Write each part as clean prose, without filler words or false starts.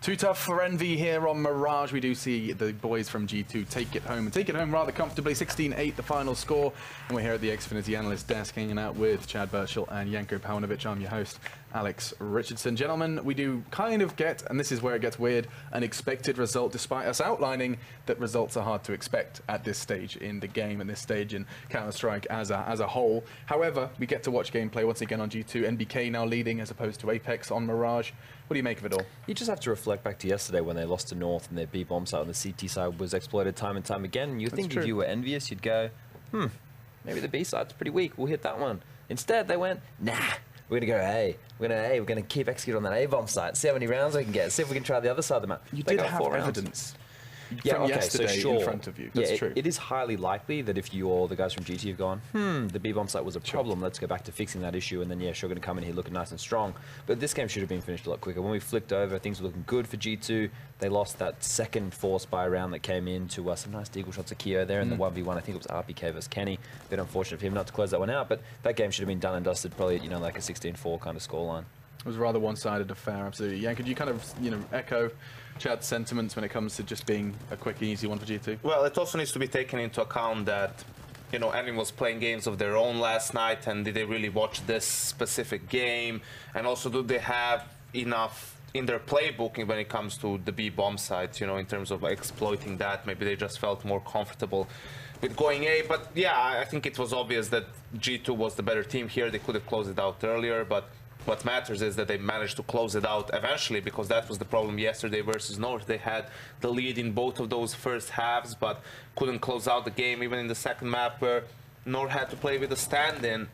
Too tough for Envy here on Mirage. We do see the boys from G2 take it home, and take it home rather comfortably. 16-8 the final score. And we're here at the Xfinity Analyst Desk hanging out with Chad Burchell and Janko Paunovic. I'm your host, Alex Richardson. Gentlemen, we do kind of get, and this is where it gets weird, an expected result, despite us outlining that results are hard to expect at this stage in the game, and this stage in Counter-Strike as a whole. However, we get to watch gameplay once again on G2. NBK now leading as opposed to Apex on Mirage. What do you make of it all? You just have to reflect back to yesterday when they lost to North and their B bomb site on the CT side was exploited time and time again. And you think if you were envious, you'd go, maybe the B side's pretty weak. We'll hit that one. Instead, they went, nah. We're gonna go A. We're gonna keep executing on that A bomb site. See how many rounds we can get. See if we can try the other side of the map. You did have evidence. Yeah, from yesterday in front of you. That's true. It is highly likely that if you or the guys from GT have gone, the B-bomb site was a problem, let's go back to fixing that issue, and then, yeah, sure, going to come in here looking nice and strong. But this game should have been finished a lot quicker. When we flicked over, things were looking good for G2. They lost that second force by round that came in to some nice deagle shots of Keo there in the 1v1. I think it was RPK versus Kenny. A bit unfortunate for him not to close that one out, but that game should have been done and dusted, probably, you know, like a 16-4 kind of scoreline. It was a rather one-sided affair, absolutely. Yeah, could you kind of, echo Chad's sentiments when it comes to just being a quick and easy one for G2? Well, it also needs to be taken into account that, anyone was playing games of their own last night, and did they really watch this specific game? And also, do they have enough in their playbook when it comes to the B bomb sites, in terms of exploiting that? Maybe they just felt more comfortable with going A. But yeah, I think it was obvious that G2 was the better team here. They could have closed it out earlier, but what matters is that they managed to close it out eventually, because that was the problem yesterday versus North. They had the lead in both of those first halves, but couldn't close out the game, even in the second map where North had to play with a stand-in,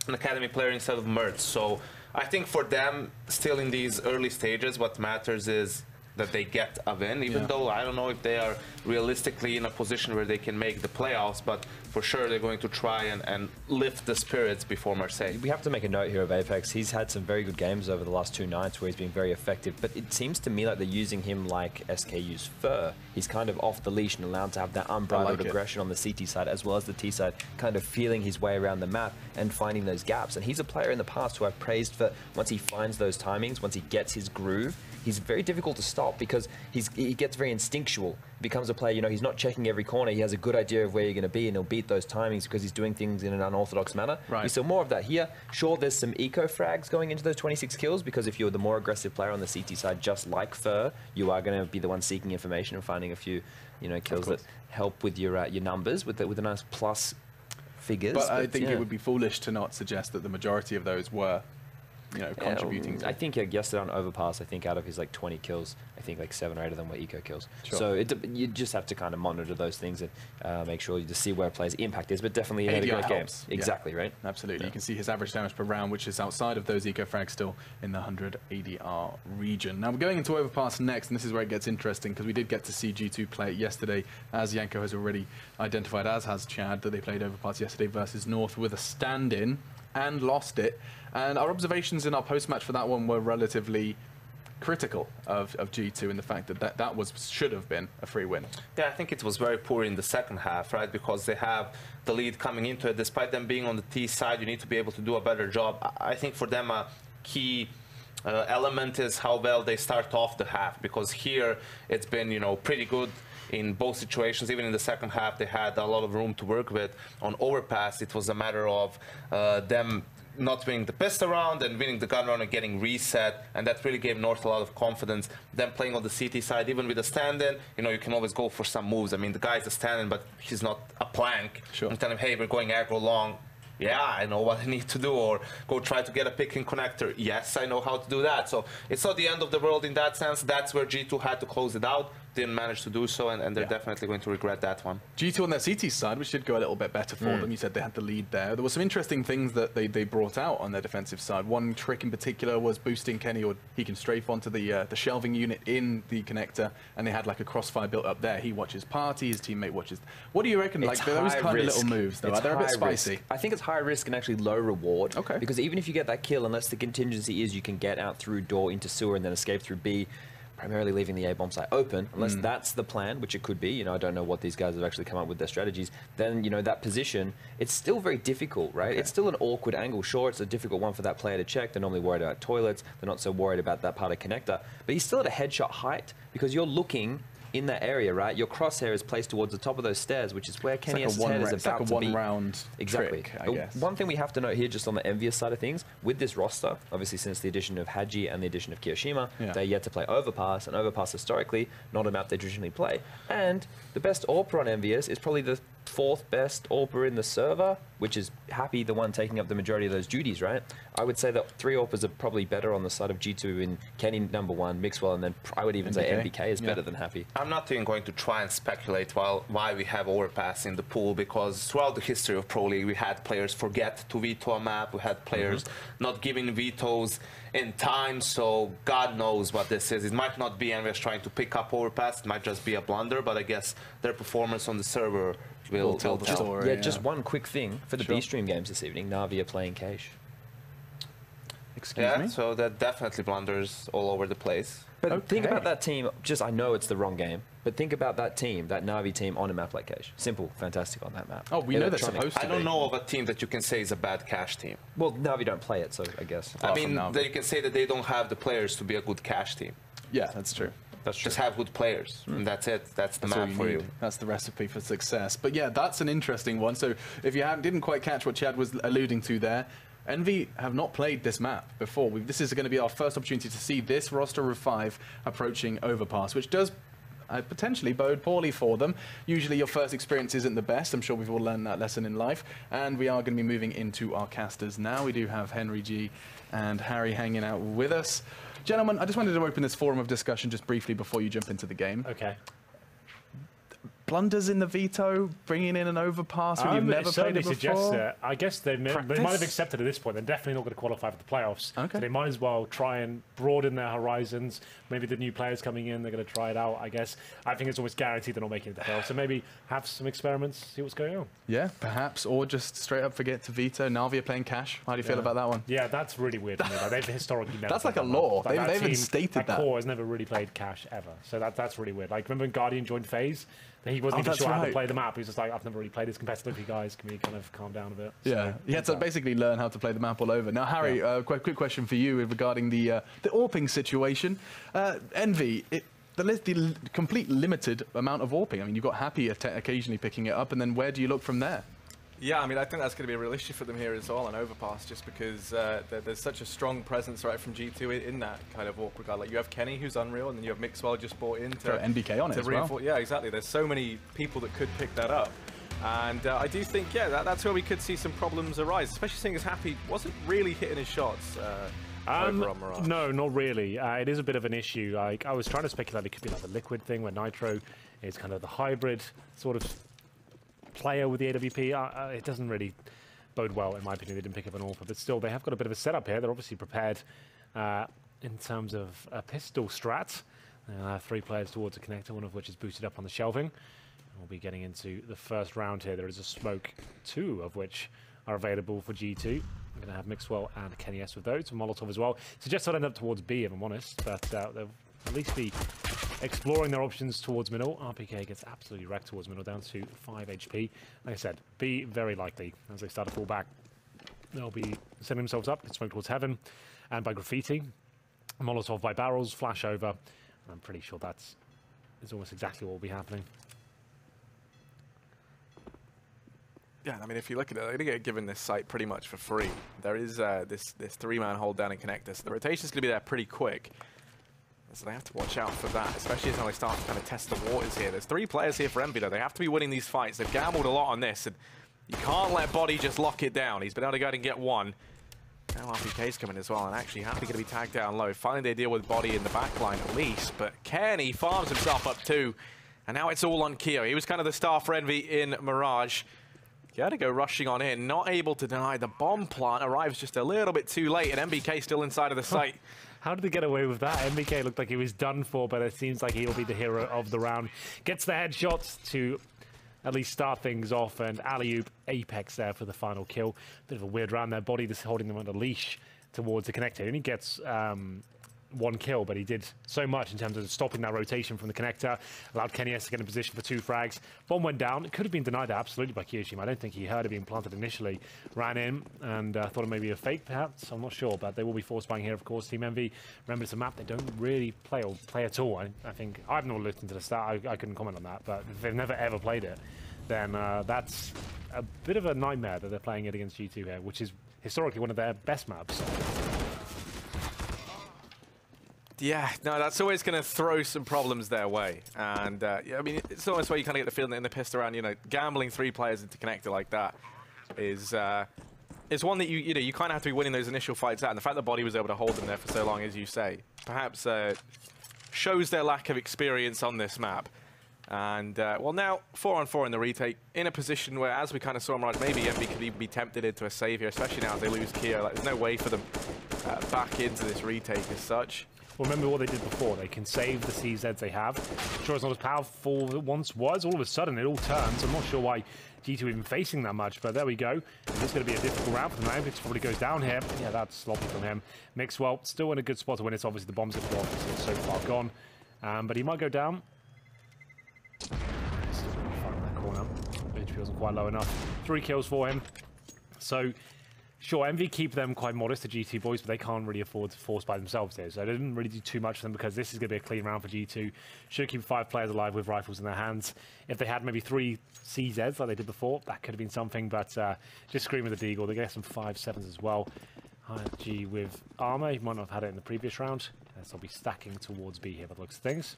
an academy player instead of Mertz. So I think for them, still in these early stages, what matters is that they get a win, even though I don't know if they are realistically in a position where they can make the playoffs, but for sure they're going to try and lift the spirits before Marseille. We have to make a note here of Apex. He's had some very good games over the last 2 nights where he's been very effective, but it seems to me like they're using him like SKU's Fur. He's kind of off the leash and allowed to have that unbridled aggression on the CT side as well as the T side, kind of feeling his way around the map and finding those gaps. And he's a player in the past who I've praised for once he finds those timings, once he gets his groove, he's very difficult to stop because he gets very instinctual. Becomes a player, he's not checking every corner. He has a good idea of where you're going to be, and he'll beat those timings because he's doing things in an unorthodox manner. Right. We saw more of that here. Sure, there's some eco frags going into those 26 kills because if you're the more aggressive player on the CT side, just like Fur, you are going to be the one seeking information and finding a few, kills that help with your numbers with the nice plus figures. But I think it would be foolish to not suggest that the majority of those were contributing to. I think yesterday on Overpass, I think out of his 20 kills, I think 7 or 8 of them were eco kills. Sure. So you just have to kind of monitor those things and make sure you just see where a player's impact is, but definitely he had a great game. Exactly, right? Absolutely. Yeah. You can see his average damage per round, which is outside of those eco frags, still in the 100 ADR region. Now we're going into Overpass next, and this is where it gets interesting because we did get to see G2 play it yesterday, as Janko has already identified, as has Chad, that they played Overpass yesterday versus North with a stand-in and lost it. And our observations in our post-match for that one were relatively critical of G2 in the fact that should have been a free win. Yeah, I think it was very poor in the second half, right? Because they have the lead coming into it. Despite them being on the T side, you need to be able to do a better job. I think for them a key element is how well they start off the half, because here it's been, pretty good in both situations. Even in the second half, they had a lot of room to work with. On Overpass, it was a matter of them not winning the pistol round and winning the gun round and getting reset, and that really gave North a lot of confidence. Then playing on the CT side, even with a stand-in, you can always go for some moves. I mean, the guy's a stand-in, but he's not a plank. Sure. And kind of, hey, we're going aggro long. Yeah, I know what I need to do, or go try to get a pick and connector. Yes, I know how to do that. So it's not the end of the world in that sense. That's where G2 had to close it out. Didn't manage to do so, and they're definitely going to regret that one. G2 on their CT side, which did go a little bit better for them. You said they had the lead there. There were some interesting things that they brought out on their defensive side. One trick in particular was boosting Kenny, or he can strafe onto the shelving unit in the connector, and they had a crossfire built up there. He watches party, his teammate watches. What do you reckon? Those kind of little moves, though, they're a bit spicy. I think it's high risk and actually low reward. Okay. Because even if you get that kill, unless the contingency is you can get out through door into sewer and then escape through B, primarily leaving the A-bomb site open, unless that's the plan, which it could be. You know, I don't know what these guys have actually come up with their strategies. Then, you know, that position, it's still very difficult, right? Okay. It's still an awkward angle. Sure, it's a difficult one for that player to check. They're normally worried about toilets. They're not so worried about that part of connector. But he's still at a headshot height because you're looking in that area, right? Your crosshair is placed towards the top of those stairs, which is where Kenny's head is about to be. It's like a one-round exactly. trick, I guess. One thing we have to note here, just on the EnVyUs side of things, with this roster, obviously since the addition of Haji and the addition of Kiyoshima, they're yet to play Overpass, and Overpass historically, not a map they traditionally play. And the best AWPer on EnVyUs is probably the 4th best AWPer in the server, which is Happy, the one taking up the majority of those duties, right? I would say that 3 AWPers are probably better on the side of G2 in Kenny #1, Mixwell, and then I would even say NBK is better than Happy. I'm not even going to try and speculate why we have Overpass in the pool, because throughout the history of Pro League, we had players forget to veto a map, we had players not giving vetoes in time, so God knows what this is. It might not be EnVyUs trying to pick up Overpass, it might just be a blunder, but I guess their performance on the server will tell the story. Yeah, just one quick thing. For the B-Stream games this evening, Na'Vi are playing Cache. Excuse me? So that definitely blunders all over the place. But think about that team, I know it's the wrong game, but think about that team, that Na'Vi team on a map like Cache. Simple, fantastic on that map. Oh, we know they're supposed to be. I don't know of a team that you can say is a bad Cache team. Well, Na'Vi don't play it, so I guess. I mean, you can say that they don't have the players to be a good Cache team. Yeah, that's true. That's true. Just have good players, and that's it. That's the map for you. That's the recipe for success. But yeah, that's an interesting one. So if you didn't quite catch what Chad was alluding to there, Envy have not played this map before. This is going to be our first opportunity to see this roster of 5 approaching Overpass, which does potentially bode poorly for them. Usually your first experience isn't the best. I'm sure we've all learned that lesson in life. And we are going to be moving into our casters now. We do have Henry G and Harry hanging out with us. Gentlemen, I just wanted to open this forum of discussion just briefly before you jump into the game. Okay. Blunders in the veto, bringing in an Overpass when you've never played it before? I guess they might have accepted at this point. They're definitely not going to qualify for the playoffs. Okay. So they might as well try and broaden their horizons. Maybe the new players coming in, they're going to try it out, I guess. I think it's almost guaranteed they're not making it to the playoffs. So maybe have some experiments, see what's going on. Yeah, perhaps. Or just straight up forget to veto. Na'Vi are playing Cache. How do you feel about that one? Yeah, that's really weird to me. Like, they've historically never That's like a law. They've even stated that. Core has never really played Cache ever. So that's really weird. Like, remember when Guardian joined FaZe? He wasn't even sure how to play the map. He was just like, I've never really played this competitively, guys. Can we kind of calm down a bit? Yeah, so, he had to basically learn how to play the map all over. Now, Harry, quite a quick question for you regarding the AWPing situation. Envy, the complete limited amount of AWPing. I mean, you've got Happy occasionally picking it up, and then where do you look from there? Yeah, I mean, I think that's going to be a real issue for them here as well on Overpass, just because there's such a strong presence right from G2 in that kind of AWP regard. Like, you have Kenny, who's unreal, and then you have Mixwell just bought in to throw NBK on it as well. Yeah, exactly. There's so many people that could pick that up. And I do think, that's where we could see some problems arise, especially seeing as Happy wasn't really hitting his shots over on Mirage. No, not really. It is a bit of an issue. Like, I was trying to speculate it could be like the Liquid thing, where Nitro is kind of the hybrid sort of player with the AWP. It doesn't really bode well, in my opinion. They didn't pick up an AWPer, but still, they have got a bit of a setup here. They're obviously prepared in terms of a pistol strat. 3 players towards a connector, one of which is boosted up on the shelving. We'll be getting into the first round here. There is a smoke, 2 of which are available for G2. We're going to have Mixwell and Kenny S with those, and Molotov as well. Suggests I'll end up towards B, if I'm honest, but they'll at least be exploring their options towards middle. RPK gets absolutely wrecked towards middle, down to 5 HP. Like I said, B very likely as they start to fall back. They'll be setting themselves up, smoke towards heaven, and by graffiti, Molotov by barrels, flash over. And I'm pretty sure that's almost exactly what will be happening. Yeah, I mean, if you look at it, they're going to get given this site pretty much for free. There is this 3-man hold down and connector, so the rotation's going to be there pretty quick. So they have to watch out for that, especially as they start to kind of test the waters here. There's 3 players here for Envy, though. They have to be winning these fights. They've gambled a lot on this, and you can't let Body just lock it down. He's been able to go ahead and get 1. Now RPK's coming as well, and actually Happy going to be tagged down low. Finally, they deal with Body in the back line at least, but Kenny farms himself up 2, and now it's all on Keo. He was kind of the star for Envy in Mirage. He had to go rushing on in, not able to deny. The bomb plant arrives just a little bit too late, and MBK still inside of the site. How did they get away with that? MBK looked like he was done for, but it seems like he'll be the hero of the round. Gets the headshots to at least start things off, and alley-oop Apex there for the final kill. Bit of a weird round there. Body just holding them on a leash towards the connector. And he gets one kill, but he did so much in terms of stopping that rotation from the connector, allowed Kenny's to get in position for 2 frags. Bomb went down. It could have been denied absolutely by Kyoshima. I don't think he heard it being planted initially. Ran in and thought it may be a fake, perhaps. I'm not sure, but they will be force buying here, of course. Team EnVy, remember, it's a map they don't really play or play at all. I think I've not looked into the stat. I couldn't comment on that, but if they've never ever played it, then that's a bit of a nightmare that they're playing it against G2 here, which is historically one of their best maps. Yeah, no, that's always going to throw some problems their way. And, yeah, I mean, it's almost where you kind of get the feeling that in the pissed around, you know, gambling 3 players into connector like that is one that you kind of have to be winning those initial fights out. And the fact that Body was able to hold them there for so long, as you say, perhaps shows their lack of experience on this map. And, well, now 4-on-4 in the retake, in a position where, as we kind of saw, Mirage, maybe EnVy could even be tempted into a save here, especially now as they lose Keo. Like, there's no way for them back into this retake as such. Well, remember what they did before. They can save the CZs they have. Sure, it's not as powerful as it once was. All of a sudden, it all turns. I'm not sure why G2 even facing that much, but there we go. This is going to be a difficult round for them. It probably goes down here. Yeah, that's sloppy from him. Mixwell still in a good spot to win. It's obviously the bombs have gone. It's so far gone. But he might go down. Still going to find that corner. HP wasn't quite low enough. 3 kills for him. So, sure, EnVy keep them quite modest, the G2 boys, but they can't really afford to force by themselves here. So they didn't really do too much for them because this is going to be a clean round for G2. Should keep 5 players alive with rifles in their hands. If they had maybe 3 CZs like they did before, that could have been something, but just Scream with the Deagle. They get some 5-7s as well. G with armor. He might not have had it in the previous round. So I'll be stacking towards B here by the looks of things.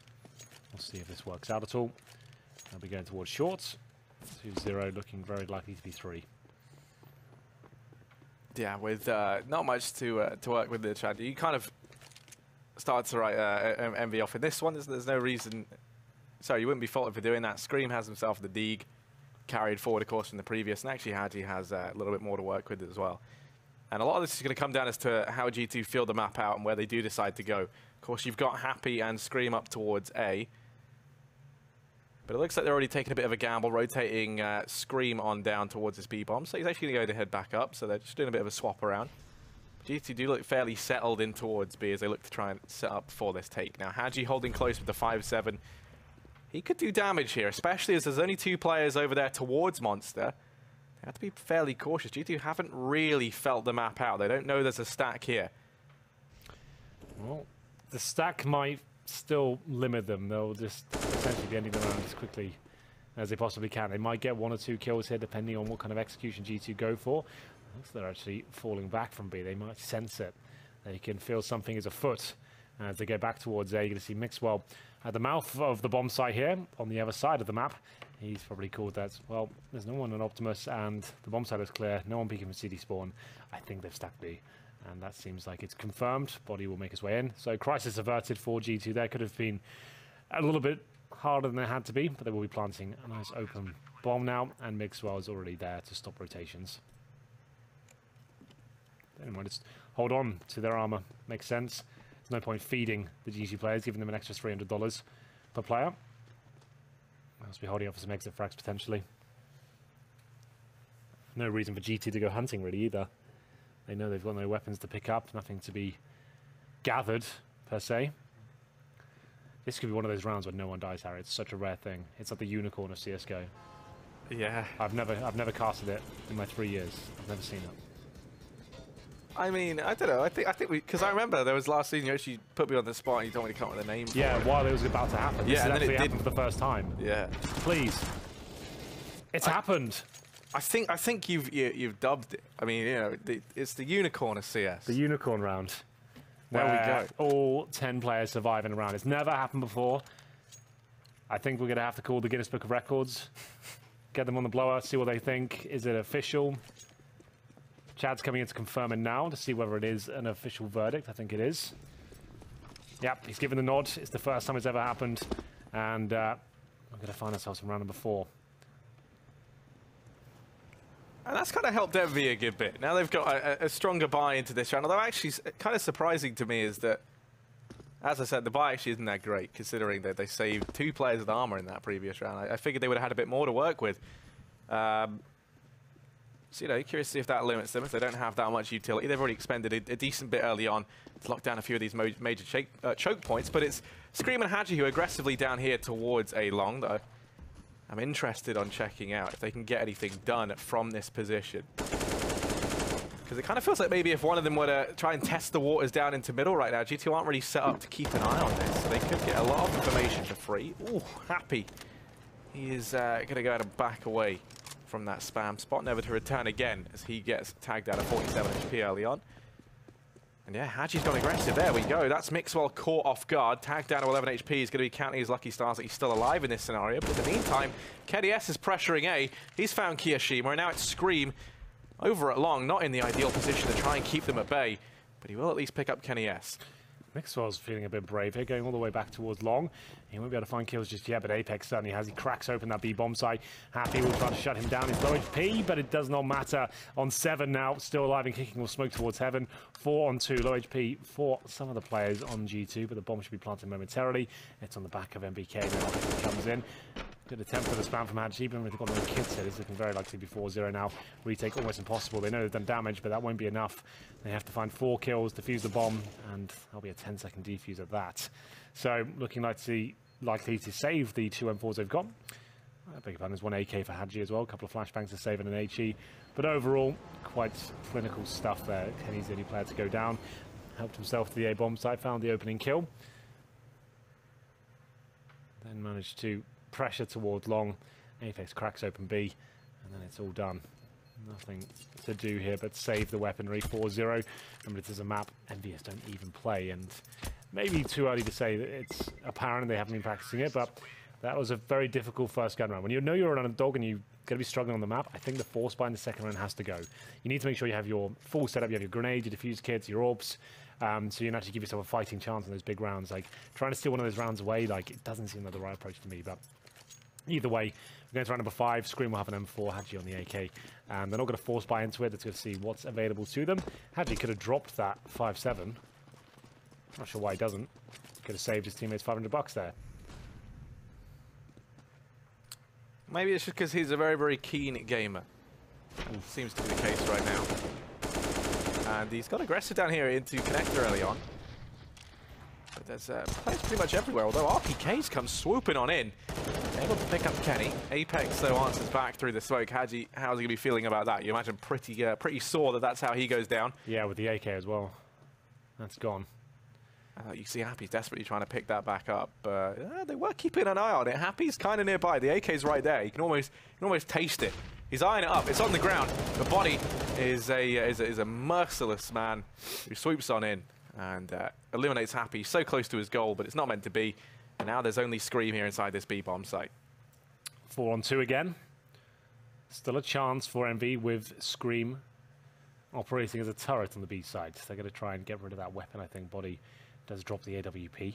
We'll see if this works out at all. They'll be going towards shorts. 2-0 looking very likely to be 3. Yeah, with not much to work with the chat. You kind of started to write EnVy off in this one. There's no reason. Sorry, you wouldn't be faulted for doing that. Scream has himself the Deeg carried forward, of course, from the previous. And actually, Haji has a little bit more to work with as well. And a lot of this is going to come down as to how G2 feel the map out and where they do decide to go. Of course, you've got Happy and Scream up towards A. But it looks like they're already taking a bit of a gamble, rotating Scream on down towards this B-bomb. So he's actually going to go to head back up, so they're just doing a bit of a swap around. G2 do look fairly settled in towards B as they look to try and set up for this take. Now, Haji holding close with the 5-7. He could do damage here, especially as there's only 2 players over there towards Monster. They have to be fairly cautious. G2 haven't really felt the map out. They don't know there's a stack here. Well, the stack might still limit them. They'll just essentially be ending the round as quickly as they possibly can. They might get 1 or 2 kills here depending on what kind of execution G2 go for. Looks like they're actually falling back from B. They might sense it. They can feel something is afoot as they go back towards A. You're going to see Mixwell at the mouth of the bomb site here on the other side of the map. He's probably called that. Well, there's no one on Optimus and the bomb site is clear. No one peeking from CD spawn. I think they've stacked B. And that seems like it's confirmed. Body will make his way in. So crisis averted for G2 there. Could have been a little bit harder than they had to be, but they will be planting a nice open bomb now. And Mixwell is already there to stop rotations. They might just hold on to their armor. Makes sense. There's no point feeding the G2 players, giving them an extra $300 per player. Must be holding up for some exit frags potentially. No reason for G2 to go hunting really either. They know they've got no weapons to pick up, nothing to be gathered, per se. This could be one of those rounds where no one dies, Harry. It's such a rare thing. It's like the unicorn of CSGO. Yeah. I've never casted it in my 3 years. I've never seen it. I mean, I don't know. I think because I remember there was last season you actually put me on the spot and you told me to come up with a name. Yeah, while it was about to happen. Yeah, this and then actually happened for the first time. Yeah. Please. It's happened. I think you've dubbed it. I mean, you know, it's the unicorn of CS. The unicorn round. There we go. All 10 players survive in a round. It's never happened before. I think we're going to have to call the Guinness Book of Records. Get them on the blower, see what they think. Is it official? Chad's coming in to confirm it now to see whether it is an official verdict. I think it is. Yep, he's given the nod. It's the first time it's ever happened. And we're going to find ourselves in round number 4. And that's kind of helped EnVy a good bit. Now they've got a stronger buy into this round. Although actually kind of surprising to me is that, as I said, the buy actually isn't that great considering that they saved 2 players with armor in that previous round. I figured they would have had a bit more to work with. So, you know, curious to see if that limits them, if they don't have that much utility. They've already expended a decent bit early on to lock down a few of these major choke points, but it's Scream and Hadji who are aggressively down here towards A long, though. I'm interested on checking out if they can get anything done from this position. Because it kind of feels like maybe if one of them were to try and test the waters down into middle right now, G2 aren't really set up to keep an eye on this, so they could get a lot of information for free. Ooh, Happy. He is going to go ahead and back away from that spam spot, never to return again as he gets tagged out of 47 HP early on. And yeah, Hadji's gone aggressive. There we go. That's Mixwell caught off guard. Tagged down to 11 HP. He's going to be counting his lucky stars that he's still alive in this scenario. But in the meantime, KDS is pressuring A. He's found Kiyoshima, and now it's Scream over at long, not in the ideal position to try and keep them at bay. But he will at least pick up Kenny S. Mixwell's feeling a bit brave here, going all the way back towards long. He won't be able to find kills just yet, but Apex certainly has. He cracks open that B-bomb site. Happy will try to shut him down. He's low HP, but it does not matter. On 7 now, still alive and kicking will smoke towards heaven. 4 on 2, low HP for some of the players on G2, but the bomb should be planted momentarily. It's on the back of MBK now. He comes in. Good attempt for the spam from Hadji, but they've got no kids here. It's looking very likely to be 4-0 now. Retake almost impossible. They know they've done damage, but that won't be enough. They have to find 4 kills, defuse the bomb, and there'll be a 10-second defuse at that. So looking likely to save the 2 M4s they've got. I beg your pardon, there's 1 AK for Hadji as well. A couple of flashbangs to save and an HE. But overall, quite clinical stuff there. Kenny's the only player to go down. Helped himself to the A-bomb site, found the opening kill. Then managed to pressure towards long. Apex cracks open B, and then it's all done. Nothing to do here but save the weaponry. 4-0. Remember, it is a map EnVyUs don't even play, and maybe too early to say that it's apparent they haven't been practicing it, but that was a very difficult first gun round. When you know you're an underdog and you're going to be struggling on the map, I think the force buy in the second round has to go. You need to make sure you have your full setup. You have your grenade, your defuse kits, your orbs, so you can actually give yourself a fighting chance in those big rounds. Like, trying to steal one of those rounds away, like, it doesn't seem like the right approach to me, but either way, we're going to round number 5. Scream will have an M4, Hadji on the AK. And they're not going to force buy into it. They're going to see what's available to them. Hadji could have dropped that 5-7. Not sure why he doesn't. Could have saved his teammates $500 there. Maybe it's just because he's a very, very keen gamer. Seems to be the case right now. And he's got aggressive down here into connector early on. But there's players pretty much everywhere, although RPK's come swooping on in. Able to pick up Kenny. Apex, though, answers back through the smoke. Hadji, how's he going to be feeling about that? You imagine pretty sore that that's how he goes down. Yeah, with the AK as well. That's gone. You see Happy's desperately trying to pick that back up. They were keeping an eye on it. Happy's kind of nearby. The AK's right there. You can almost taste it. He's eyeing it up. It's on the ground. The body is a merciless man who swoops on in and eliminates Happy. So close to his goal, but it's not meant to be. And now there's only Scream here inside this B-bomb site. 4 on 2 again. Still a chance for EnVy with Scream operating as a turret on the B side. They're going to try and get rid of that weapon, I think. Body does drop the AWP.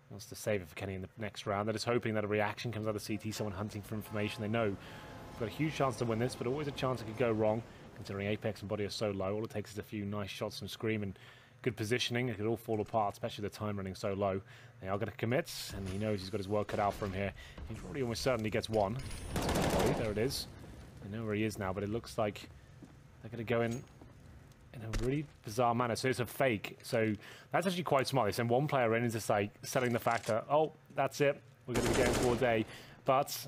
Wants to save it for Kenny in the next round. They're just hoping that a reaction comes out of CT, someone hunting for information. They know they've got a huge chance to win this, but always a chance it could go wrong, considering Apex and Body are so low. All it takes is a few nice shots from Scream and good positioning. It could all fall apart, especially the time running so low. They are going to commit, and he knows he's got his work cut out for him here. He probably almost certainly gets one. There it is. I know where he is now, but it looks like they're going to go in a really bizarre manner. So it's a fake. So that's actually quite smart. They send one player in and just like selling the fact that, oh, that's it. We're going to be going towards A. But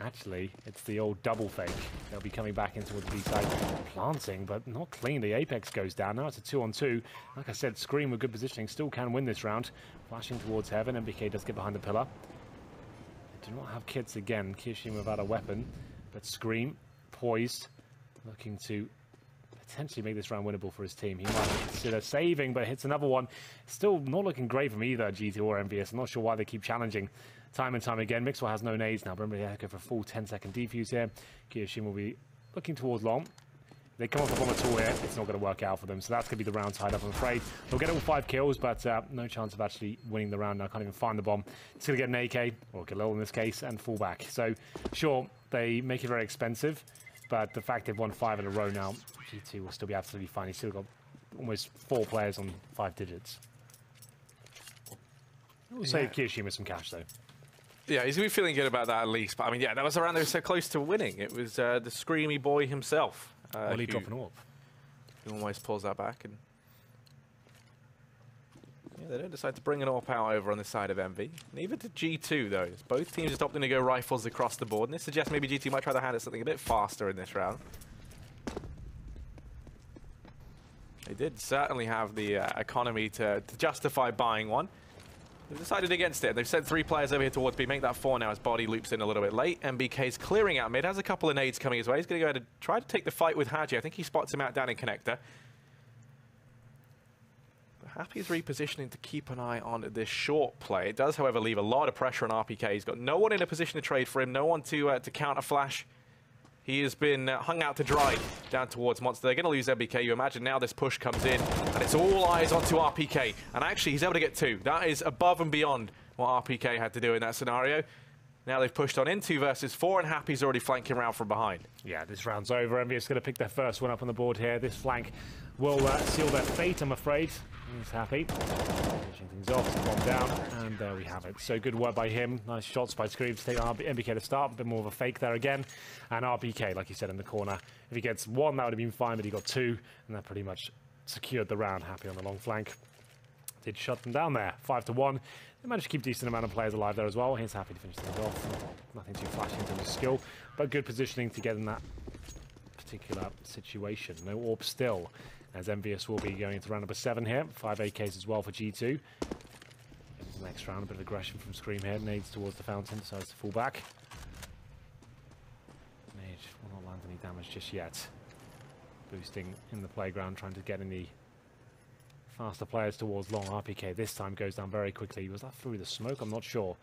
actually, it's the old double fake. They'll be coming back in towards the B side, planting, but not clean. The Apex goes down. Now it's a 2 on 2. Like I said, Scream with good positioning still can win this round. Flashing towards heaven. MBK does get behind the pillar. They do not have kits again. Kiyoshima without a weapon, but Scream poised, looking to potentially make this round winnable for his team. He might consider saving, but hits another one. Still not looking great from either G2 or EnVyUs. I'm not sure why they keep challenging time and time again. Mixwell has no nades now. Remember, they have to go for a full 10-second defuse here. Kiyoshima will be looking towards long. If they come off the bomb at all here, it's not going to work out for them. So that's going to be the round tied up, I'm afraid. They'll get all 5 kills, but no chance of actually winning the round now. Can't even find the bomb. It's going to get an AK, or Galil in this case, and fall back. So, sure, they make it very expensive, but the fact they've won 5 in a row now, G2 will still be absolutely fine. He's still got almost 4 players on 5 digits. We'll save Kiyoshima some cash, though. Yeah, he's going to be feeling good about that at least. But, I mean, yeah, that was a round they were so close to winning. It was the Screamy boy himself. Who dropping off. He almost pulls that back, and yeah, they don't decide to bring an AWP out over on the side of EnVy. Neither did G2 though. Both teams just opting to go rifles across the board, and this suggests maybe G2 might try to hand it something a bit faster in this round. They did certainly have the economy to justify buying one. They've decided against it. They've sent 3 players over here towards B. Make that 4 now as Body loops in a little bit late. MBK's clearing out mid. Has a couple of nades coming his way. He's going to go ahead and try to take the fight with Haji. I think he spots him out down in connector. But Happy's repositioning to keep an eye on this short play. It does, however, leave a lot of pressure on RPK. He's got no one in a position to trade for him. No one to counter flash. He has been hung out to dry down towards Monster. They're going to lose MBK. You imagine now this push comes in, and it's all eyes onto RPK. And actually, he's able to get 2. That is above and beyond what RPK had to do in that scenario. Now they've pushed on in 2 versus 4, and Happy's already flanking around from behind. Yeah, this round's over. EnVyUs going to pick their first one up on the board here. This flank will seal their fate, I'm afraid. He's Happy. Finishing things off, bomb down, and there we have it. So good work by him. Nice shots by Scream to take MBK to start. A bit more of a fake there again. And RPK, like you said, in the corner. If he gets 1, that would have been fine, but he got 2, and that pretty much secured the round. Happy on the long flank. Did shut them down there. 5-1. They managed to keep a decent amount of players alive there as well. He's Happy to finish things off. Nothing too flashy in terms of skill, but good positioning to get in that particular situation. No AWP still, as EnVyUs will be going into round number 7 here. 5 AKs as well for G2. The next round, a bit of aggression from Scream here. Nades towards the fountain, decides to fall back. Nade will not land any damage just yet. Boosting in the playground, trying to get any faster players towards long. RPK this time goes down very quickly. Was that through the smoke? I'm not sure.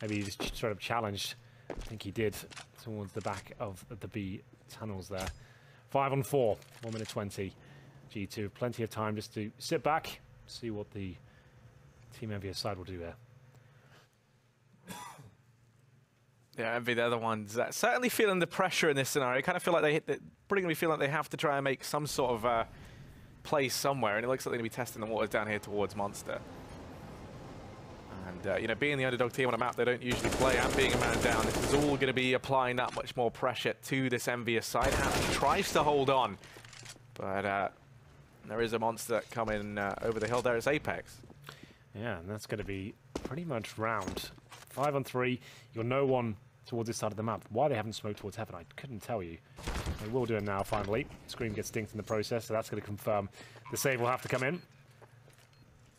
Maybe he just straight up challenged. I think he did towards the back of the B tunnels there. 5-on-4, 1 minute 20. G2, plenty of time just to sit back, see what the Team EnVyUs side will do here. Yeah, EnVy, they're the ones that certainly feeling the pressure in this scenario. Kind of feel like they're pretty going to be feeling like they have to try and make some sort of play somewhere, and it looks like they're going to be testing the waters down here towards Monster. And, you know, being the underdog team on a map they don't usually play and being a man down, this is all going to be applying that much more pressure to this EnVyUs side. Happy tries to hold on, but there is a Monster coming over the hill there. It's Apex. Yeah, and that's going to be pretty much round 5-on-3. You're no one towards this side of the map. Why they haven't smoked towards heaven, I couldn't tell you. They will do it now, finally. Scream gets dinked in the process, so that's going to confirm the save will have to come in.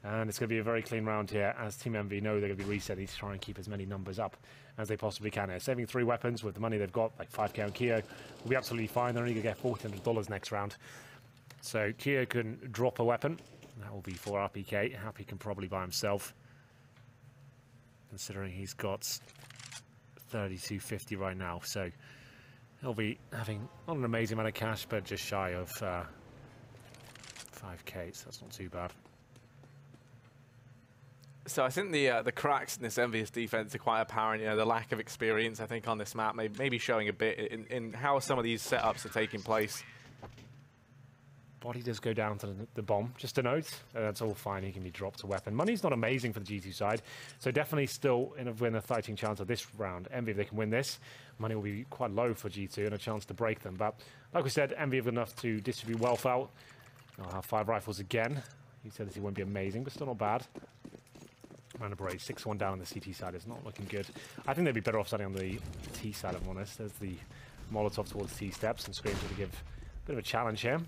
And it's going to be a very clean round here, as Team EnVy know they're going to be resetting to try and keep as many numbers up as they possibly can here. Saving 3 weapons with the money they've got, like 5k on Keo, will be absolutely fine. They're only going to get $1,400 next round. So Keo can drop a weapon. That will be for RPK. Happy can probably buy himself, considering he's got 3250 right now. So he'll be having not an amazing amount of cash, but just shy of 5k, so that's not too bad. So I think the cracks in this EnVyUs defense are quite apparent. You know, the lack of experience, I think, on this map, maybe showing a bit in how some of these setups are taking place. Body does go down to the bomb, just a note. That's all fine, he can be dropped a weapon. Money's not amazing for the G2 side, so definitely still in a fighting chance of this round. EnVy, if they can win this, money will be quite low for G2 and a chance to break them. But like we said, EnVy have enough to distribute wealth out. They'll have 5 rifles again. He said that he won't be amazing, but still not bad. Round of 8, 6-1 down on the CT side. It's not looking good. I think they'd be better off starting on the T side, if I'm honest. There's the Molotov towards T steps, and Scream's going to give a bit of a challenge here.